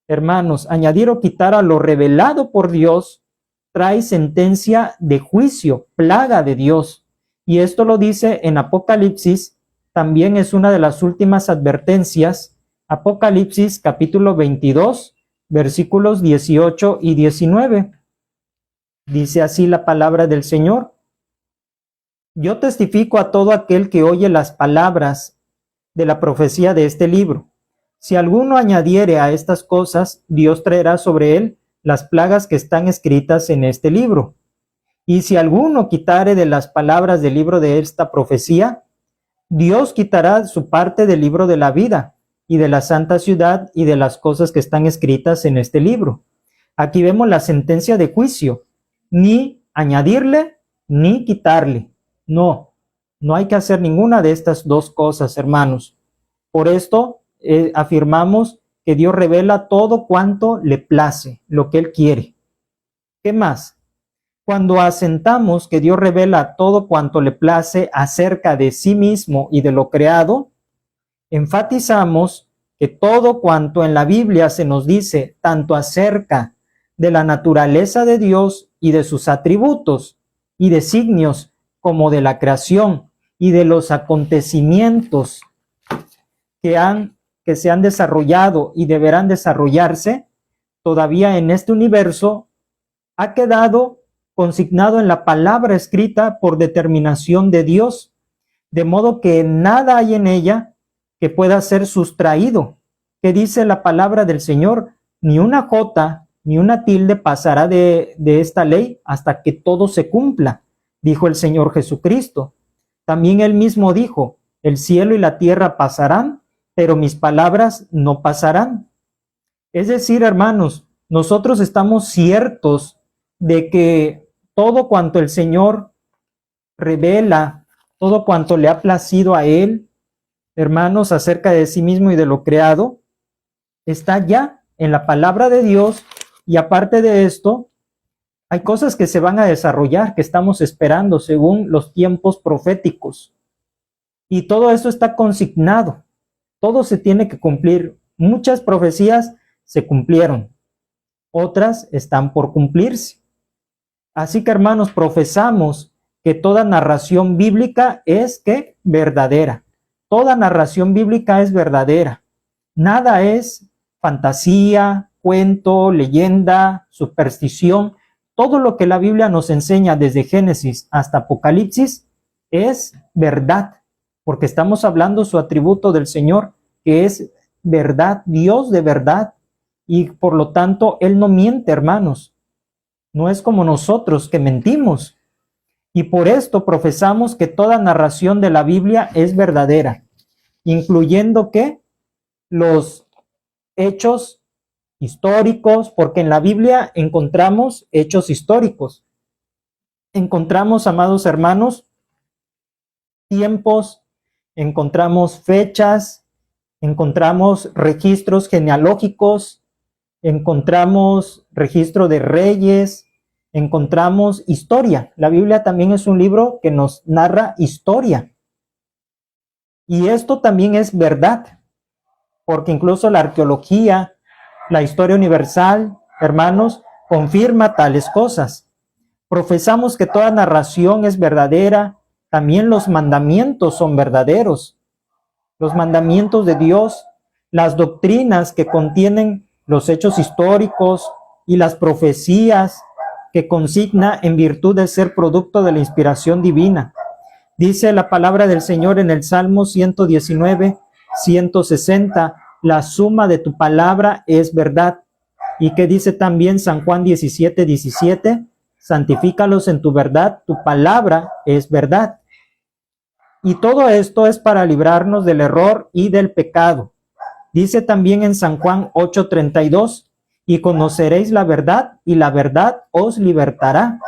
A: hermanos, añadir o quitar a lo revelado por Dios trae sentencia de juicio, plaga de Dios. Y esto lo dice en Apocalipsis, también es una de las últimas advertencias, Apocalipsis capítulo 22, versículos 18 y 19. Dice así la palabra del Señor. Yo testifico a todo aquel que oye las palabras de la profecía de este libro. Si alguno añadiere a estas cosas, Dios traerá sobre él las plagas que están escritas en este libro. Y si alguno quitare de las palabras del libro de esta profecía, Dios quitará su parte del libro de la vida y de la santa ciudad y de las cosas que están escritas en este libro. Aquí vemos la sentencia de juicio. Ni añadirle, ni quitarle. No hay que hacer ninguna de estas dos cosas, hermanos. Por esto afirmamos que Dios revela todo cuanto le place, lo que Él quiere. ¿Qué más? Cuando asentamos que Dios revela todo cuanto le place acerca de sí mismo y de lo creado, enfatizamos que todo cuanto en la Biblia se nos dice, tanto acerca de la naturaleza de Dios y de sus atributos y designios, como de la creación y de los acontecimientos que se han desarrollado y deberán desarrollarse, todavía en este universo, ha quedado consignado en la palabra escrita por determinación de Dios, de modo que nada hay en ella que pueda ser sustraído. Que dice la palabra del Señor, ni una jota ni una tilde pasará de esta ley hasta que todo se cumpla, dijo el Señor Jesucristo. También Él mismo dijo, el cielo y la tierra pasarán, pero mis palabras no pasarán. Es decir, hermanos, nosotros estamos ciertos de que todo cuanto el Señor revela, todo cuanto le ha placido a Él, hermanos, acerca de sí mismo y de lo creado, está ya en la palabra de Dios. Y aparte de esto, hay cosas que se van a desarrollar, que estamos esperando según los tiempos proféticos. Y todo eso está consignado. Todo se tiene que cumplir. Muchas profecías se cumplieron. Otras están por cumplirse. Así que, hermanos, profesamos que toda narración bíblica es ¿qué? Verdadera. Toda narración bíblica es verdadera. Nada es fantasía, cuento, leyenda, superstición. Todo lo que la Biblia nos enseña desde Génesis hasta Apocalipsis es verdad, porque estamos hablando su atributo del Señor, que es verdad, Dios de verdad, y por lo tanto Él no miente, hermanos. No es como nosotros que mentimos. Y por esto profesamos que toda narración de la Biblia es verdadera, incluyendo que los hechos históricos, porque en la Biblia encontramos hechos históricos. Encontramos, amados hermanos, tiempos, encontramos fechas, encontramos registros genealógicos, encontramos registro de reyes, encontramos historia. La Biblia también es un libro que nos narra historia. Y esto también es verdad, porque incluso la arqueología, la historia universal, hermanos, confirma tales cosas. Profesamos que toda narración es verdadera, también los mandamientos son verdaderos. Los mandamientos de Dios, las doctrinas que contienen los hechos históricos y las profecías que consigna en virtud de ser producto de la inspiración divina. Dice la palabra del Señor en el Salmo 119, 160, la suma de tu palabra es verdad. Y que dice también San Juan 17, 17, santifícalos en tu verdad, tu palabra es verdad. Y todo esto es para librarnos del error y del pecado. Dice también en San Juan 8:32, y conoceréis la verdad, y la verdad os libertará.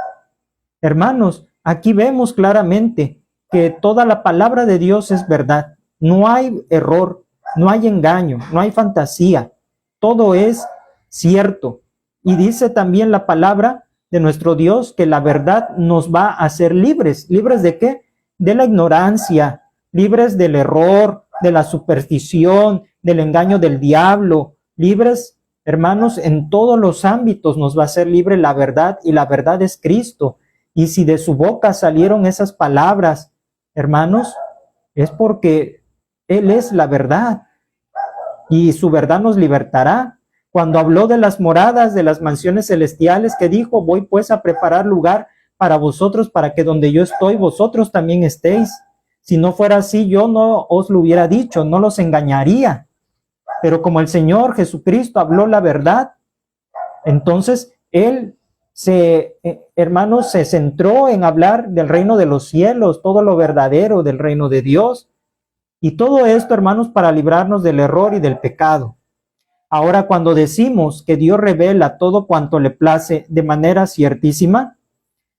A: Hermanos, aquí vemos claramente que toda la palabra de Dios es verdad. No hay error, no hay engaño, no hay fantasía. Todo es cierto. Y dice también la palabra de nuestro Dios que la verdad nos va a hacer libres. ¿Libres de qué? De la ignorancia, libres del error, de la superstición, del engaño del diablo, libres, hermanos, en todos los ámbitos nos va a hacer libre la verdad, y la verdad es Cristo. Y si de su boca salieron esas palabras, hermanos, es porque Él es la verdad y su verdad nos libertará. Cuando habló de las moradas, de las mansiones celestiales, que dijo, voy pues a preparar lugar para vosotros, para que donde yo estoy, vosotros también estéis. Si no fuera así, yo no os lo hubiera dicho, no los engañaría. Pero como el Señor Jesucristo habló la verdad, entonces Él hermanos, se centró en hablar del reino de los cielos, todo lo verdadero del reino de Dios. Y todo esto, hermanos, para librarnos del error y del pecado. Ahora, cuando decimos que Dios revela todo cuanto le place de manera ciertísima,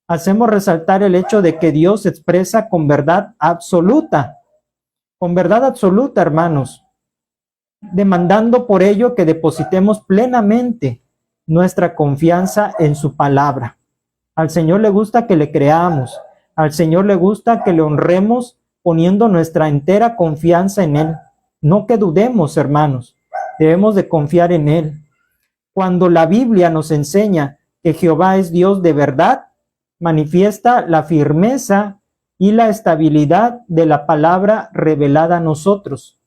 A: hacemos resaltar el hecho de que Dios se expresa con verdad absoluta, hermanos, demandando por ello que depositemos plenamente nuestra confianza en su palabra. Al Señor le gusta que le creamos, al Señor le gusta que le honremos poniendo nuestra entera confianza en Él. No que dudemos, hermanos, debemos de confiar en Él. Cuando la Biblia nos enseña que Jehová es Dios de verdad, manifiesta la firmeza y la estabilidad de la palabra revelada a nosotros,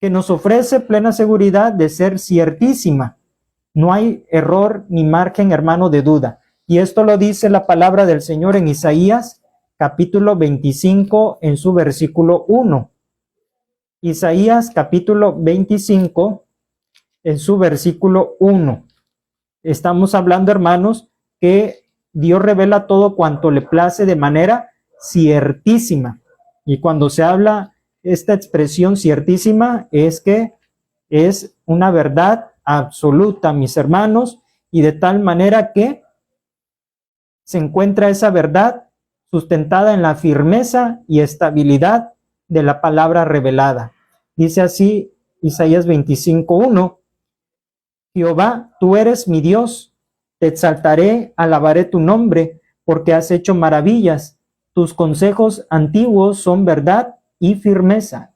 A: que nos ofrece plena seguridad de ser ciertísima. No hay error ni margen, hermano, de duda. Y esto lo dice la palabra del Señor en Isaías, capítulo 25, en su versículo 1. Isaías, capítulo 25, en su versículo 1. Estamos hablando, hermanos, que Dios revela todo cuanto le place de manera ciertísima. Y cuando se habla esta expresión ciertísima, es que es una verdad absoluta, mis hermanos, y de tal manera que se encuentra esa verdad sustentada en la firmeza y estabilidad de la palabra revelada. Dice así Isaías 25:1: Jehová, tú eres mi Dios, te exaltaré, alabaré tu nombre, porque has hecho maravillas. Tus consejos antiguos son verdad y firmeza.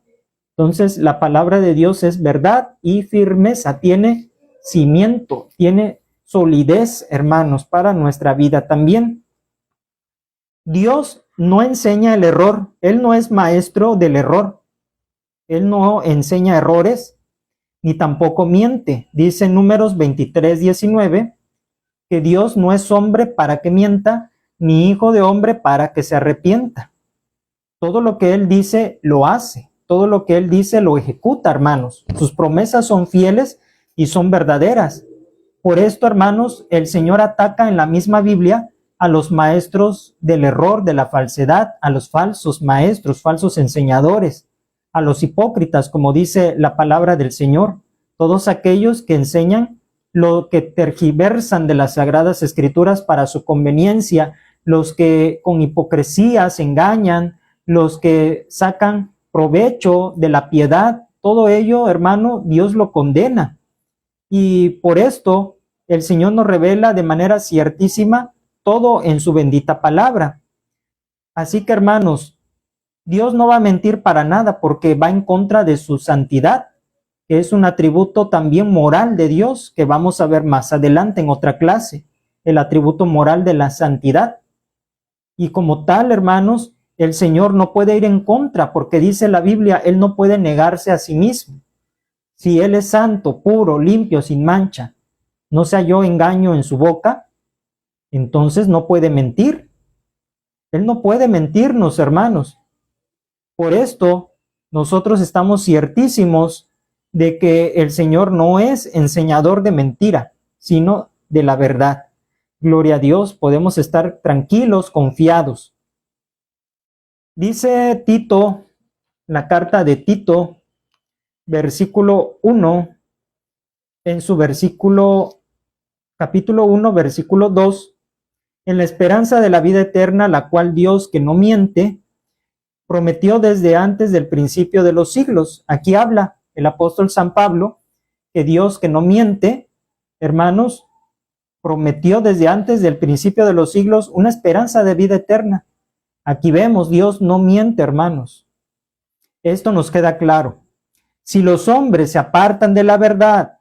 A: Entonces, la palabra de Dios es verdad y firmeza, tiene cimiento, tiene solidez, hermanos, para nuestra vida también. Dios no enseña el error, Él no es maestro del error, Él no enseña errores, ni tampoco miente. Dice en Números 23:19 que Dios no es hombre para que mienta, ni hijo de hombre para que se arrepienta. Todo lo que Él dice, lo hace. Todo lo que Él dice, lo ejecuta, hermanos. Sus promesas son fieles y son verdaderas. Por esto, hermanos, el Señor ataca en la misma Biblia a los maestros del error, de la falsedad, a los falsos maestros, falsos enseñadores, a los hipócritas, como dice la palabra del Señor, todos aquellos que enseñan lo que tergiversan de las Sagradas Escrituras para su conveniencia, los que con hipocresía se engañan, los que sacan provecho de la piedad, todo ello, hermano, Dios lo condena. Y por esto el Señor nos revela de manera ciertísima todo en su bendita palabra. Así que, hermanos, Dios no va a mentir para nada porque va en contra de su santidad, que es un atributo también moral de Dios, que vamos a ver más adelante en otra clase, el atributo moral de la santidad. Y como tal, hermanos, el Señor no puede ir en contra, porque dice la Biblia, Él no puede negarse a sí mismo. Si Él es santo, puro, limpio, sin mancha, no se halló engaño en su boca, entonces no puede mentir. Él no puede mentirnos, hermanos. Por esto, nosotros estamos ciertísimos de que el Señor no es enseñador de mentira, sino de la verdad. Gloria a Dios, podemos estar tranquilos, confiados. Dice Tito, la carta de Tito, versículo 1, en su versículo capítulo 1, versículo 2, en la esperanza de la vida eterna, la cual Dios, que no miente, prometió desde antes del principio de los siglos. Aquí habla el apóstol San Pablo que Dios, que no miente, hermanos, prometió desde antes del principio de los siglos una esperanza de vida eterna. Aquí vemos, Dios no miente, hermanos. Esto nos queda claro. Si los hombres se apartan de la verdad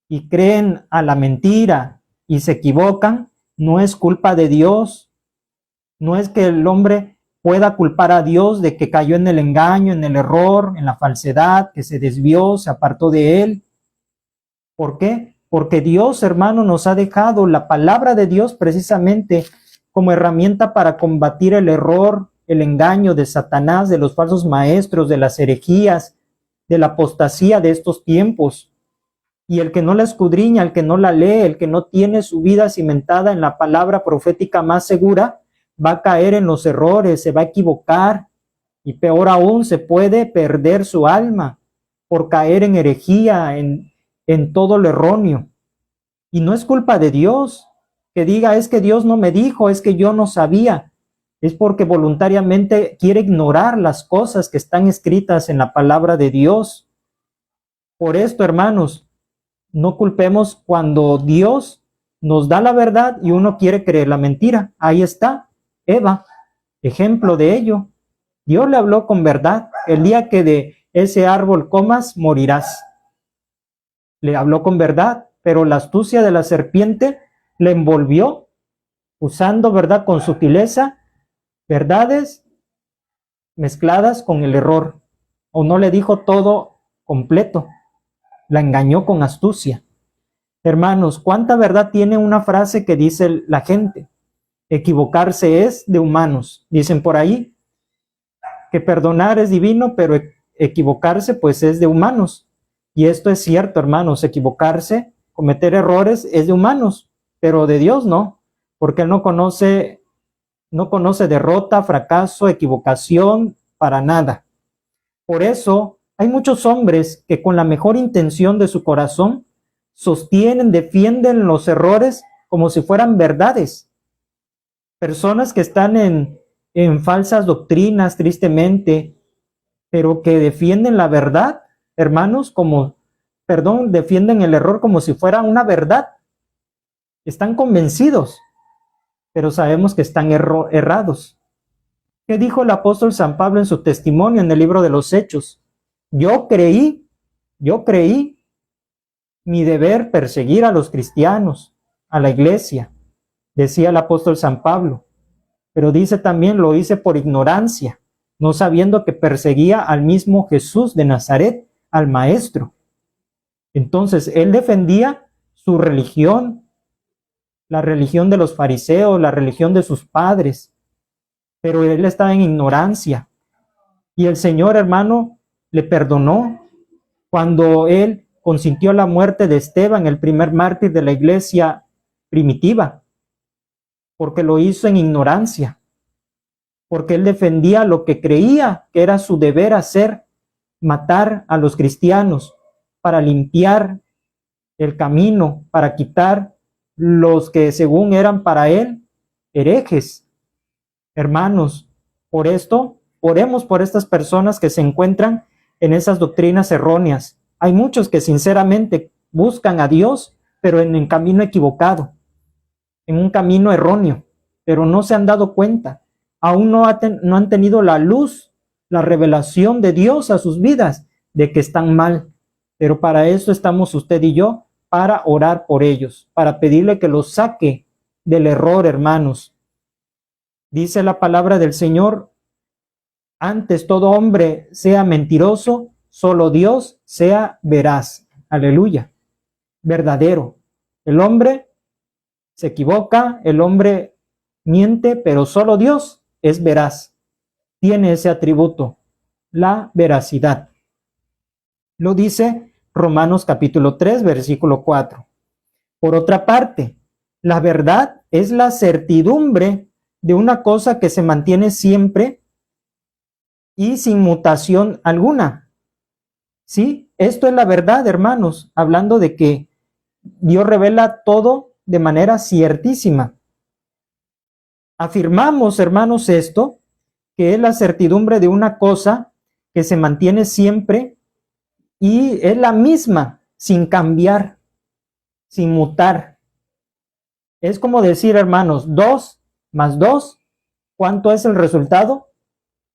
A: y creen a la mentira y se equivocan, no es culpa de Dios. No es que el hombre pueda culpar a Dios de que cayó en el engaño, en el error, en la falsedad, que se desvió, se apartó de él. ¿Por qué? Porque Dios, hermano, nos ha dejado la palabra de Dios precisamente como herramienta para combatir el error, el engaño de Satanás, de los falsos maestros, de las herejías, de la apostasía de estos tiempos. Y el que no la escudriña, el que no la lee, el que no tiene su vida cimentada en la palabra profética más segura, va a caer en los errores, se va a equivocar y peor aún, se puede perder su alma por caer en herejía, en todo lo erróneo. Y no es culpa de Dios que diga, es que Dios no me dijo, es que yo no sabía. Es porque voluntariamente quiere ignorar las cosas que están escritas en la palabra de Dios. Por esto, hermanos, no culpemos cuando Dios nos da la verdad y uno quiere creer la mentira. Ahí está Eva, ejemplo de ello. Dios le habló con verdad. El día que de ese árbol comas, morirás. Le habló con verdad, pero la astucia de la serpiente le envolvió, usando, ¿verdad?, con sutileza, verdades mezcladas con el error. O no le dijo todo completo. La engañó con astucia. Hermanos, ¿cuánta verdad tiene una frase que dice la gente? Equivocarse es de humanos. Dicen por ahí que perdonar es divino, pero equivocarse pues es de humanos. Y esto es cierto, hermanos. Equivocarse, cometer errores es de humanos, pero de Dios no, porque Él no conoce derrota, fracaso, equivocación, para nada. Por eso hay muchos hombres que con la mejor intención de su corazón sostienen, defienden los errores como si fueran verdades. Personas que están en falsas doctrinas, tristemente, pero que defienden la verdad, hermanos, defienden el error como si fuera una verdad. Están convencidos, pero sabemos que están errados. ¿Qué dijo el apóstol San Pablo en su testimonio en el libro de los Hechos? Yo creí mi deber perseguir a los cristianos, a la iglesia, decía el apóstol San Pablo, pero dice también, lo hice por ignorancia, no sabiendo que perseguía al mismo Jesús de Nazaret, al Maestro. Entonces, él defendía su religión, la religión de los fariseos, la religión de sus padres, pero él estaba en ignorancia. Y el Señor, hermano, le perdonó cuando él consintió la muerte de Esteban, el primer mártir de la iglesia primitiva, porque lo hizo en ignorancia, porque él defendía lo que creía que era su deber hacer, matar a los cristianos para limpiar el camino, para quitar los que según eran para él herejes. Hermanos, por esto, oremos por estas personas que se encuentran en esas doctrinas erróneas. Hay muchos que sinceramente buscan a Dios, pero en el camino equivocado, en un camino erróneo, pero no se han dado cuenta. Aún no han tenido la luz, la revelación de Dios a sus vidas de que están mal. Pero para eso estamos usted y yo, para orar por ellos, para pedirle que los saque del error, hermanos. Dice la palabra del Señor, antes todo hombre sea mentiroso, solo Dios sea veraz. Aleluya. Verdadero. El hombre se equivoca, el hombre miente, pero solo Dios es veraz. Tiene ese atributo, la veracidad. Lo dice Romanos capítulo 3, versículo 4. Por otra parte, la verdad es la certidumbre de una cosa que se mantiene siempre y sin mutación alguna. ¿Sí? Esto es la verdad, hermanos, hablando de que Dios revela todo de manera ciertísima. Afirmamos, hermanos, esto, que es la certidumbre de una cosa que se mantiene siempre y es la misma, sin cambiar, sin mutar. Es como decir, hermanos, 2 más 2, ¿cuánto es el resultado?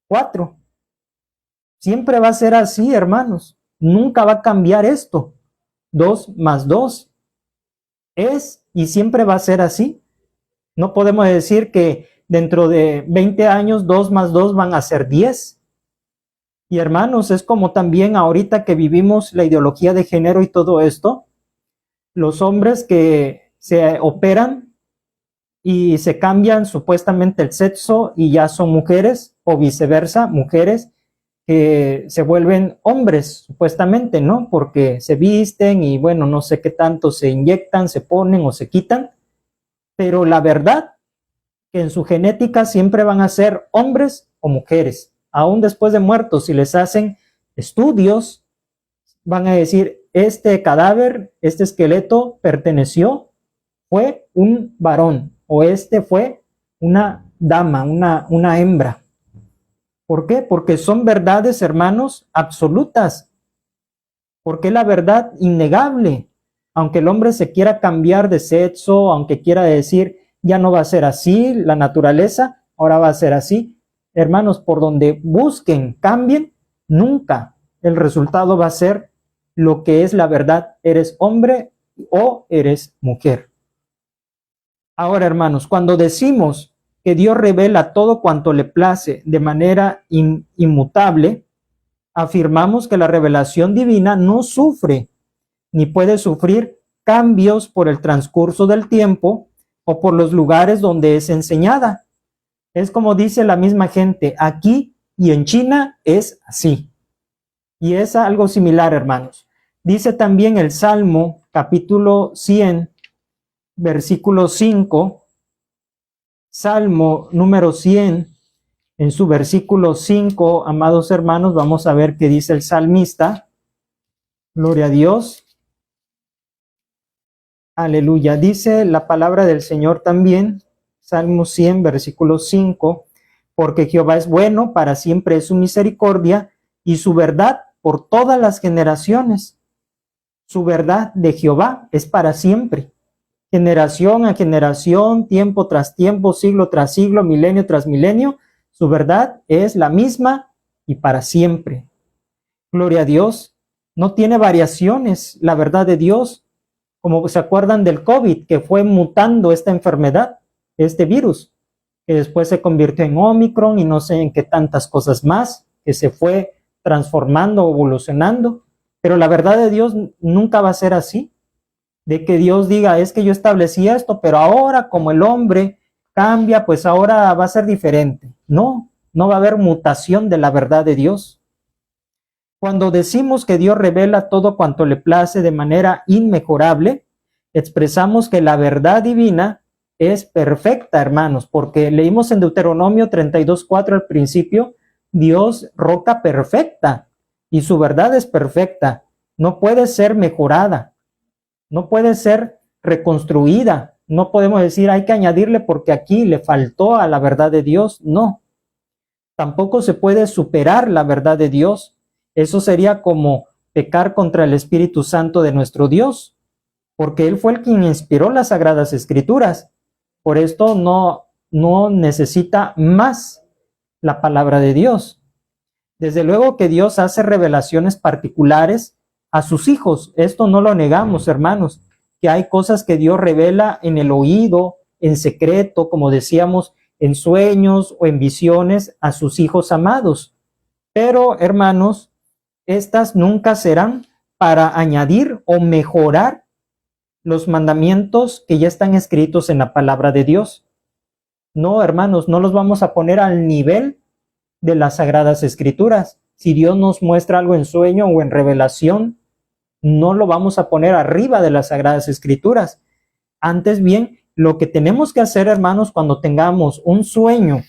A: 4. Siempre va a ser así, hermanos. Nunca va a cambiar esto. 2 más 2 es y siempre va a ser así. No podemos decir que dentro de 20 años 2 más 2 van a ser 10. Y hermanos, es como también ahorita que vivimos la ideología de género y todo esto, los hombres que se operan y se cambian supuestamente el sexo y ya son mujeres, o viceversa, mujeres que se vuelven hombres supuestamente, ¿no? Porque se visten y bueno, no sé qué tanto se inyectan, se ponen o se quitan, pero la verdad que en su genética siempre van a ser hombres o mujeres. Aún después de muertos, si les hacen estudios, van a decir, este cadáver, este esqueleto fue un varón, o este fue una dama, una hembra. ¿Por qué? Porque son verdades, hermanos, absolutas. Porque es la verdad innegable. Aunque el hombre se quiera cambiar de sexo, aunque quiera decir, ya no va a ser así, la naturaleza, ahora va a ser así. Hermanos, por donde busquen, cambien, nunca el resultado va a ser lo que es la verdad. Eres hombre o eres mujer. Ahora, hermanos, cuando decimos que Dios revela todo cuanto le place de manera inmutable, afirmamos que la revelación divina no sufre ni puede sufrir cambios por el transcurso del tiempo o por los lugares donde es enseñada. Es como dice la misma gente, aquí y en China es así. Y es algo similar, hermanos. Dice también el Salmo, capítulo 100, versículo 5, Salmo número 100, en su versículo 5, amados hermanos, vamos a ver qué dice el salmista. Gloria a Dios. Aleluya. Dice la palabra del Señor también, Salmo 100, versículo 5, porque Jehová es bueno, para siempre es su misericordia y su verdad por todas las generaciones. Su verdad de Jehová es para siempre, generación a generación, tiempo tras tiempo, siglo tras siglo, milenio tras milenio. Su verdad es la misma y para siempre. Gloria a Dios. No tiene variaciones la verdad de Dios. Como se acuerdan del COVID, que fue mutando esta enfermedad, este virus, que después se convirtió en Omicron y no sé en qué tantas cosas más, que se fue transformando, evolucionando. Pero la verdad de Dios nunca va a ser así, de que Dios diga, es que yo establecí esto, pero ahora como el hombre cambia, pues ahora va a ser diferente. No, no va a haber mutación de la verdad de Dios. Cuando decimos que Dios revela todo cuanto le place de manera inmejorable, expresamos que la verdad divina es perfecta, hermanos, porque leímos en Deuteronomio 32:4 al principio, Dios, roca perfecta, y su verdad es perfecta, no puede ser mejorada, no puede ser reconstruida, no podemos decir hay que añadirle porque aquí le faltó a la verdad de Dios, no. Tampoco se puede superar la verdad de Dios. Eso sería como pecar contra el Espíritu Santo de nuestro Dios, porque Él fue el quien inspiró las Sagradas Escrituras. Por esto no necesita más la palabra de Dios. Desde luego que Dios hace revelaciones particulares a sus hijos. Esto no lo negamos, hermanos, que hay cosas que Dios revela en el oído, en secreto, como decíamos, en sueños o en visiones a sus hijos amados. Pero, hermanos, estas nunca serán para añadir o mejorar los mandamientos que ya están escritos en la palabra de Dios. No, hermanos, no los vamos a poner al nivel de las Sagradas Escrituras. Si Dios nos muestra algo en sueño o en revelación, no lo vamos a poner arriba de las Sagradas Escrituras. Antes bien, lo que tenemos que hacer, hermanos, cuando tengamos un sueño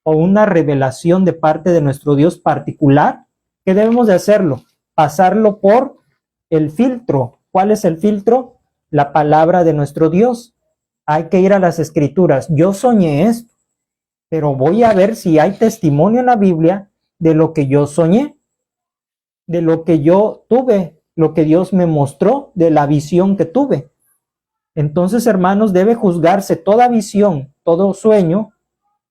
A: o una revelación de parte de nuestro Dios particular, ¿qué debemos de hacerlo? Pasarlo por el filtro. ¿Cuál es el filtro? la palabra de nuestro Dios. Hay que ir a las Escrituras. Yo soñé esto, pero voy a ver si hay testimonio en la Biblia de lo que yo soñé, de lo que yo tuve, lo que Dios me mostró, de la visión que tuve. Entonces, hermanos, debe juzgarse toda visión, todo sueño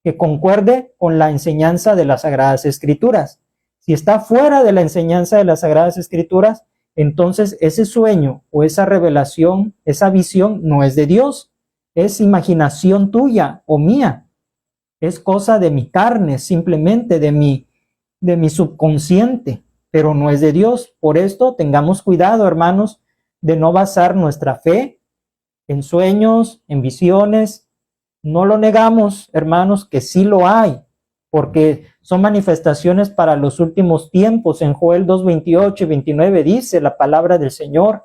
A: que concuerde con la enseñanza de las Sagradas Escrituras. Si está fuera de la enseñanza de las Sagradas Escrituras, entonces ese sueño o esa revelación, esa visión no es de Dios, es imaginación tuya o mía, es cosa de mi carne, simplemente de mi subconsciente, pero no es de Dios. Por esto tengamos cuidado, hermanos, de no basar nuestra fe en sueños, en visiones. No lo negamos, hermanos, que sí lo hay, porque son manifestaciones para los últimos tiempos. En Joel 2:28 y 29 dice la palabra del Señor: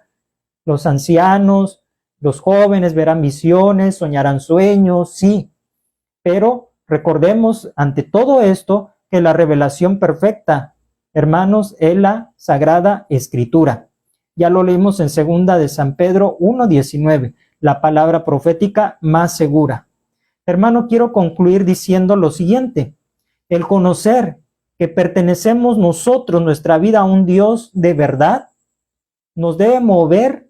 A: los ancianos, los jóvenes verán visiones, soñarán sueños, sí, pero recordemos ante todo esto que la revelación perfecta, hermanos, es la Sagrada Escritura. Ya lo leímos en 2 de San Pedro 1:19, la palabra profética más segura. Hermano, quiero concluir diciendo lo siguiente: el conocer que pertenecemos nosotros, nuestra vida, a un Dios de verdad, nos debe mover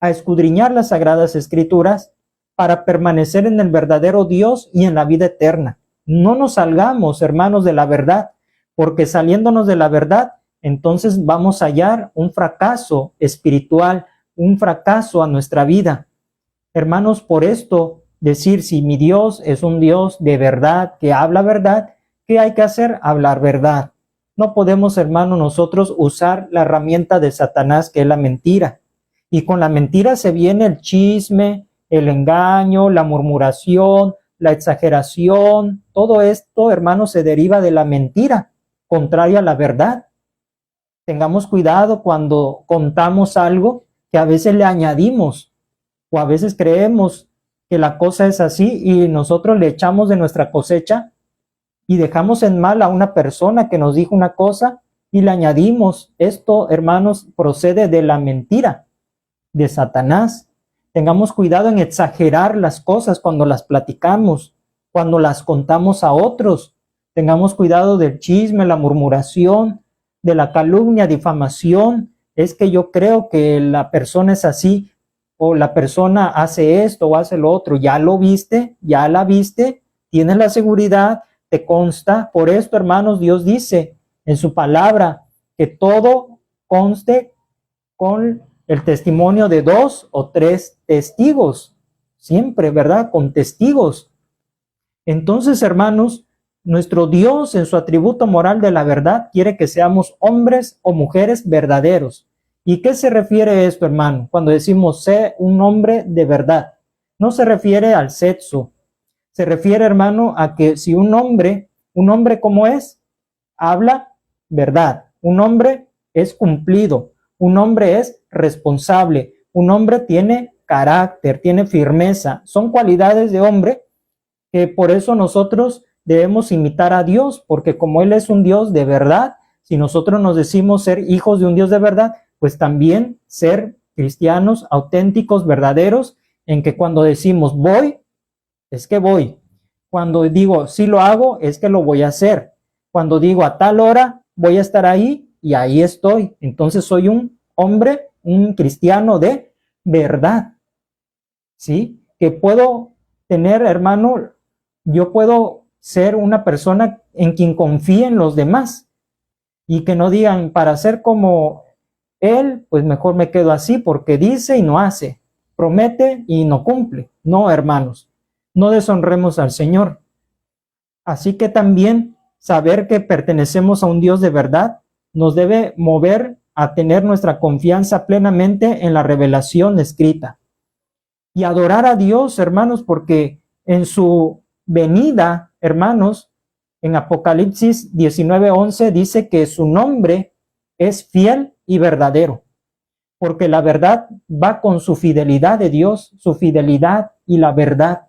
A: a escudriñar las Sagradas Escrituras para permanecer en el verdadero Dios y en la vida eterna. No nos salgamos, hermanos, de la verdad, porque saliéndonos de la verdad, entonces vamos a hallar un fracaso espiritual, un fracaso a nuestra vida. Hermanos, por esto, decir si mi Dios es un Dios de verdad, que habla verdad, ¿qué hay que hacer? Hablar verdad. No podemos, hermanos, nosotros usar la herramienta de Satanás, que es la mentira. Y con la mentira se viene el chisme, el engaño, la murmuración, la exageración. Todo esto, hermanos, se deriva de la mentira, contraria a la verdad. Tengamos cuidado cuando contamos algo que a veces le añadimos, o a veces creemos que la cosa es así y nosotros le echamos de nuestra cosecha y dejamos en mal a una persona que nos dijo una cosa y le añadimos. Esto, hermanos, procede de la mentira de Satanás. Tengamos cuidado en exagerar las cosas cuando las platicamos, cuando las contamos a otros. Tengamos cuidado del chisme, la murmuración, de la calumnia, difamación. Es que yo creo que la persona es así, o la persona hace esto o hace lo otro. Ya lo viste, ya la viste, tienes la seguridad, te consta. Por esto, hermanos, Dios dice en su palabra que todo conste con el testimonio de 2 o 3 testigos. Siempre, ¿verdad? Con testigos. Entonces, hermanos, nuestro Dios, en su atributo moral de la verdad, quiere que seamos hombres o mujeres verdaderos. ¿Y qué se refiere esto, hermano? Cuando decimos sé un hombre de verdad, no se refiere al sexo. Se refiere, hermano, a que si un hombre como es, habla verdad. Un hombre es cumplido. Un hombre es responsable. Un hombre tiene carácter, tiene firmeza. Son cualidades de hombre que por eso nosotros debemos imitar a Dios, porque como Él es un Dios de verdad, si nosotros nos decimos ser hijos de un Dios de verdad, pues también ser cristianos auténticos, verdaderos, en que cuando decimos voy, es que voy. Cuando digo sí lo hago, es que lo voy a hacer. Cuando digo a tal hora, voy a estar ahí y ahí estoy. Entonces soy un hombre, un cristiano de verdad. ¿Sí? Que puedo tener, hermano, yo puedo ser una persona en quien confíen los demás y que no digan para ser como él, pues mejor me quedo así porque dice y no hace, promete y no cumple. No, hermanos, no deshonremos al Señor. Así que también saber que pertenecemos a un Dios de verdad nos debe mover a tener nuestra confianza plenamente en la revelación escrita y adorar a Dios, hermanos, porque en su venida, hermanos, en Apocalipsis 19:11 dice que su nombre es fiel y verdadero, porque la verdad va con su fidelidad de Dios, su fidelidad y la verdad.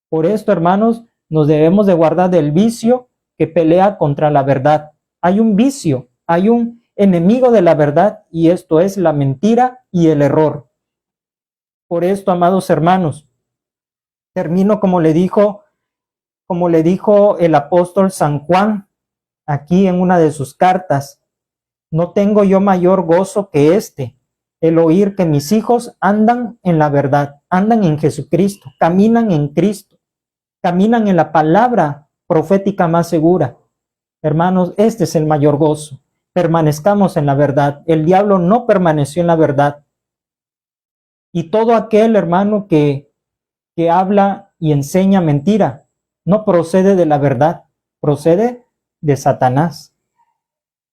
A: Por esto, hermanos, nos debemos de guardar del vicio que pelea contra la verdad. Hay un vicio, hay un enemigo de la verdad y esto es la mentira y el error. Por esto, amados hermanos, termino como le dijo el apóstol San Juan aquí en una de sus cartas: no tengo yo mayor gozo que este, el oír que mis hijos andan en la verdad, andan en Jesucristo, caminan en Cristo, caminan en la palabra profética más segura. Hermanos, este es el mayor gozo. Permanezcamos en la verdad. El diablo no permaneció en la verdad. Y todo aquel hermano que habla y enseña mentira no procede de la verdad, procede de Satanás.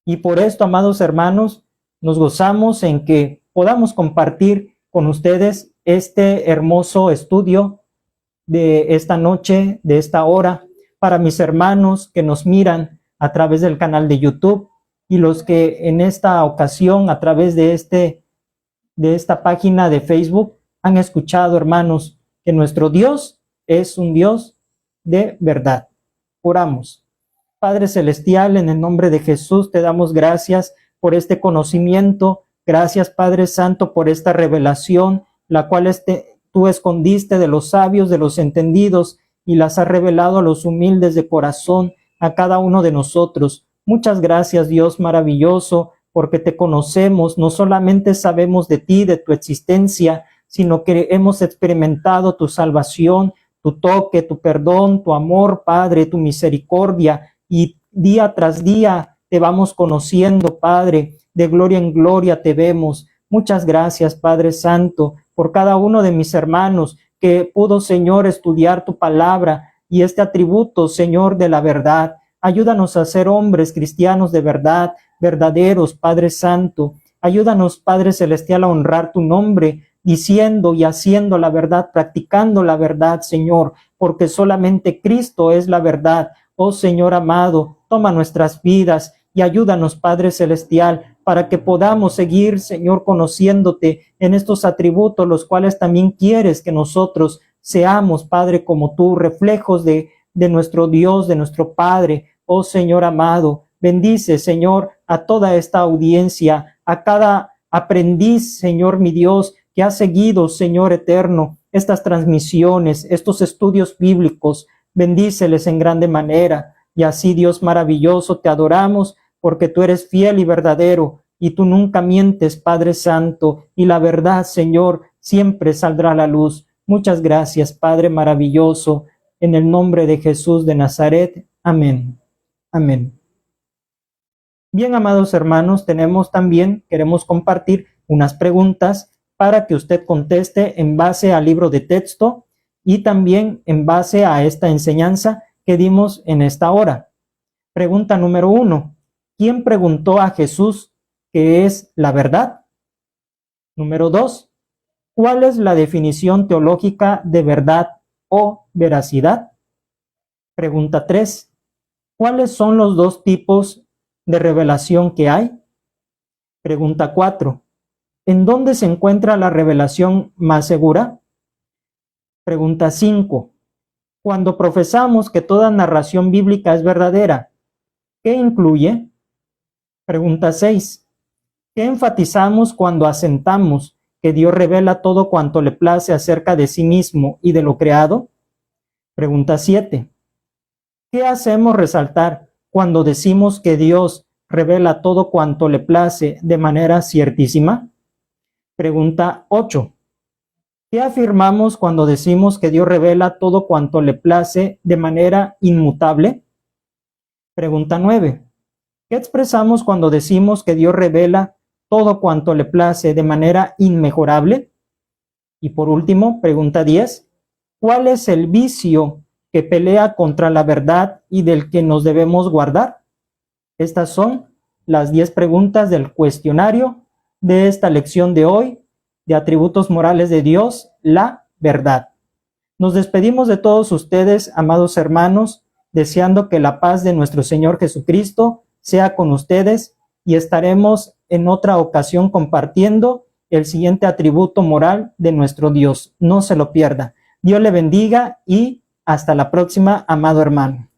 A: Y por esto, amados hermanos, nos gozamos en que podamos compartir con ustedes este hermoso estudio de esta noche, de esta hora, para mis hermanos que nos miran a través del canal de YouTube y los que en esta ocasión a través de esta página de Facebook han escuchado, hermanos, que nuestro Dios es un Dios de verdad. Oramos. Padre Celestial, en el nombre de Jesús te damos gracias por este conocimiento. Gracias, Padre Santo, por esta revelación, la cual tú escondiste de los sabios, de los entendidos, y las has revelado a los humildes de corazón, a cada uno de nosotros. Muchas gracias, Dios maravilloso, porque te conocemos, no solamente sabemos de ti, de tu existencia, sino que hemos experimentado tu salvación, tu toque, tu perdón, tu amor, Padre, tu misericordia, y día tras día te vamos conociendo, Padre, de gloria en gloria te vemos. Muchas gracias, Padre Santo, por cada uno de mis hermanos que pudo, Señor, estudiar tu palabra y este atributo, Señor, de la verdad. Ayúdanos a ser hombres cristianos de verdad, verdaderos, Padre Santo. Ayúdanos, Padre Celestial, a honrar tu nombre, diciendo y haciendo la verdad, practicando la verdad, Señor, porque solamente Cristo es la verdad. Oh Señor amado, toma nuestras vidas y ayúdanos, Padre Celestial, para que podamos seguir, Señor, conociéndote en estos atributos, los cuales también quieres que nosotros seamos, Padre, como tú, reflejos de nuestro Dios, de nuestro Padre. Oh Señor amado, bendice, Señor, a toda esta audiencia, a cada aprendiz, Señor mi Dios, que ha seguido, Señor eterno, estas transmisiones, estos estudios bíblicos. Bendíceles en grande manera. Y así, Dios maravilloso, te adoramos, porque tú eres fiel y verdadero, y tú nunca mientes, Padre Santo, y la verdad, Señor, siempre saldrá a la luz. Muchas gracias, Padre maravilloso, en el nombre de Jesús de Nazaret. Amén. Amén. Bien, amados hermanos, queremos compartir unas preguntas para que usted conteste en base al libro de texto y también en base a esta enseñanza que dimos en esta hora. Pregunta número 1. ¿Quién preguntó a Jesús qué es la verdad? Número 2. ¿Cuál es la definición teológica de verdad o veracidad? Pregunta 3. ¿Cuáles son los dos tipos de revelación que hay? Pregunta 4. ¿En dónde se encuentra la revelación más segura? Pregunta 5. Cuando profesamos que toda narración bíblica es verdadera, ¿qué incluye? Pregunta 6. ¿Qué enfatizamos cuando asentamos que Dios revela todo cuanto le place acerca de sí mismo y de lo creado? Pregunta 7. ¿Qué hacemos resaltar cuando decimos que Dios revela todo cuanto le place de manera ciertísima? Pregunta 8. ¿Qué afirmamos cuando decimos que Dios revela todo cuanto le place de manera inmutable? Pregunta 9. ¿Qué expresamos cuando decimos que Dios revela todo cuanto le place de manera inmejorable? Y por último, pregunta 10. ¿Cuál es el vicio que pelea contra la verdad y del que nos debemos guardar? Estas son las 10 preguntas del cuestionario de esta lección de hoy, de atributos morales de Dios, la verdad. Nos despedimos de todos ustedes, amados hermanos, deseando que la paz de nuestro Señor Jesucristo sea con ustedes, y estaremos en otra ocasión compartiendo el siguiente atributo moral de nuestro Dios. No se lo pierda. Dios le bendiga y hasta la próxima, amado hermano.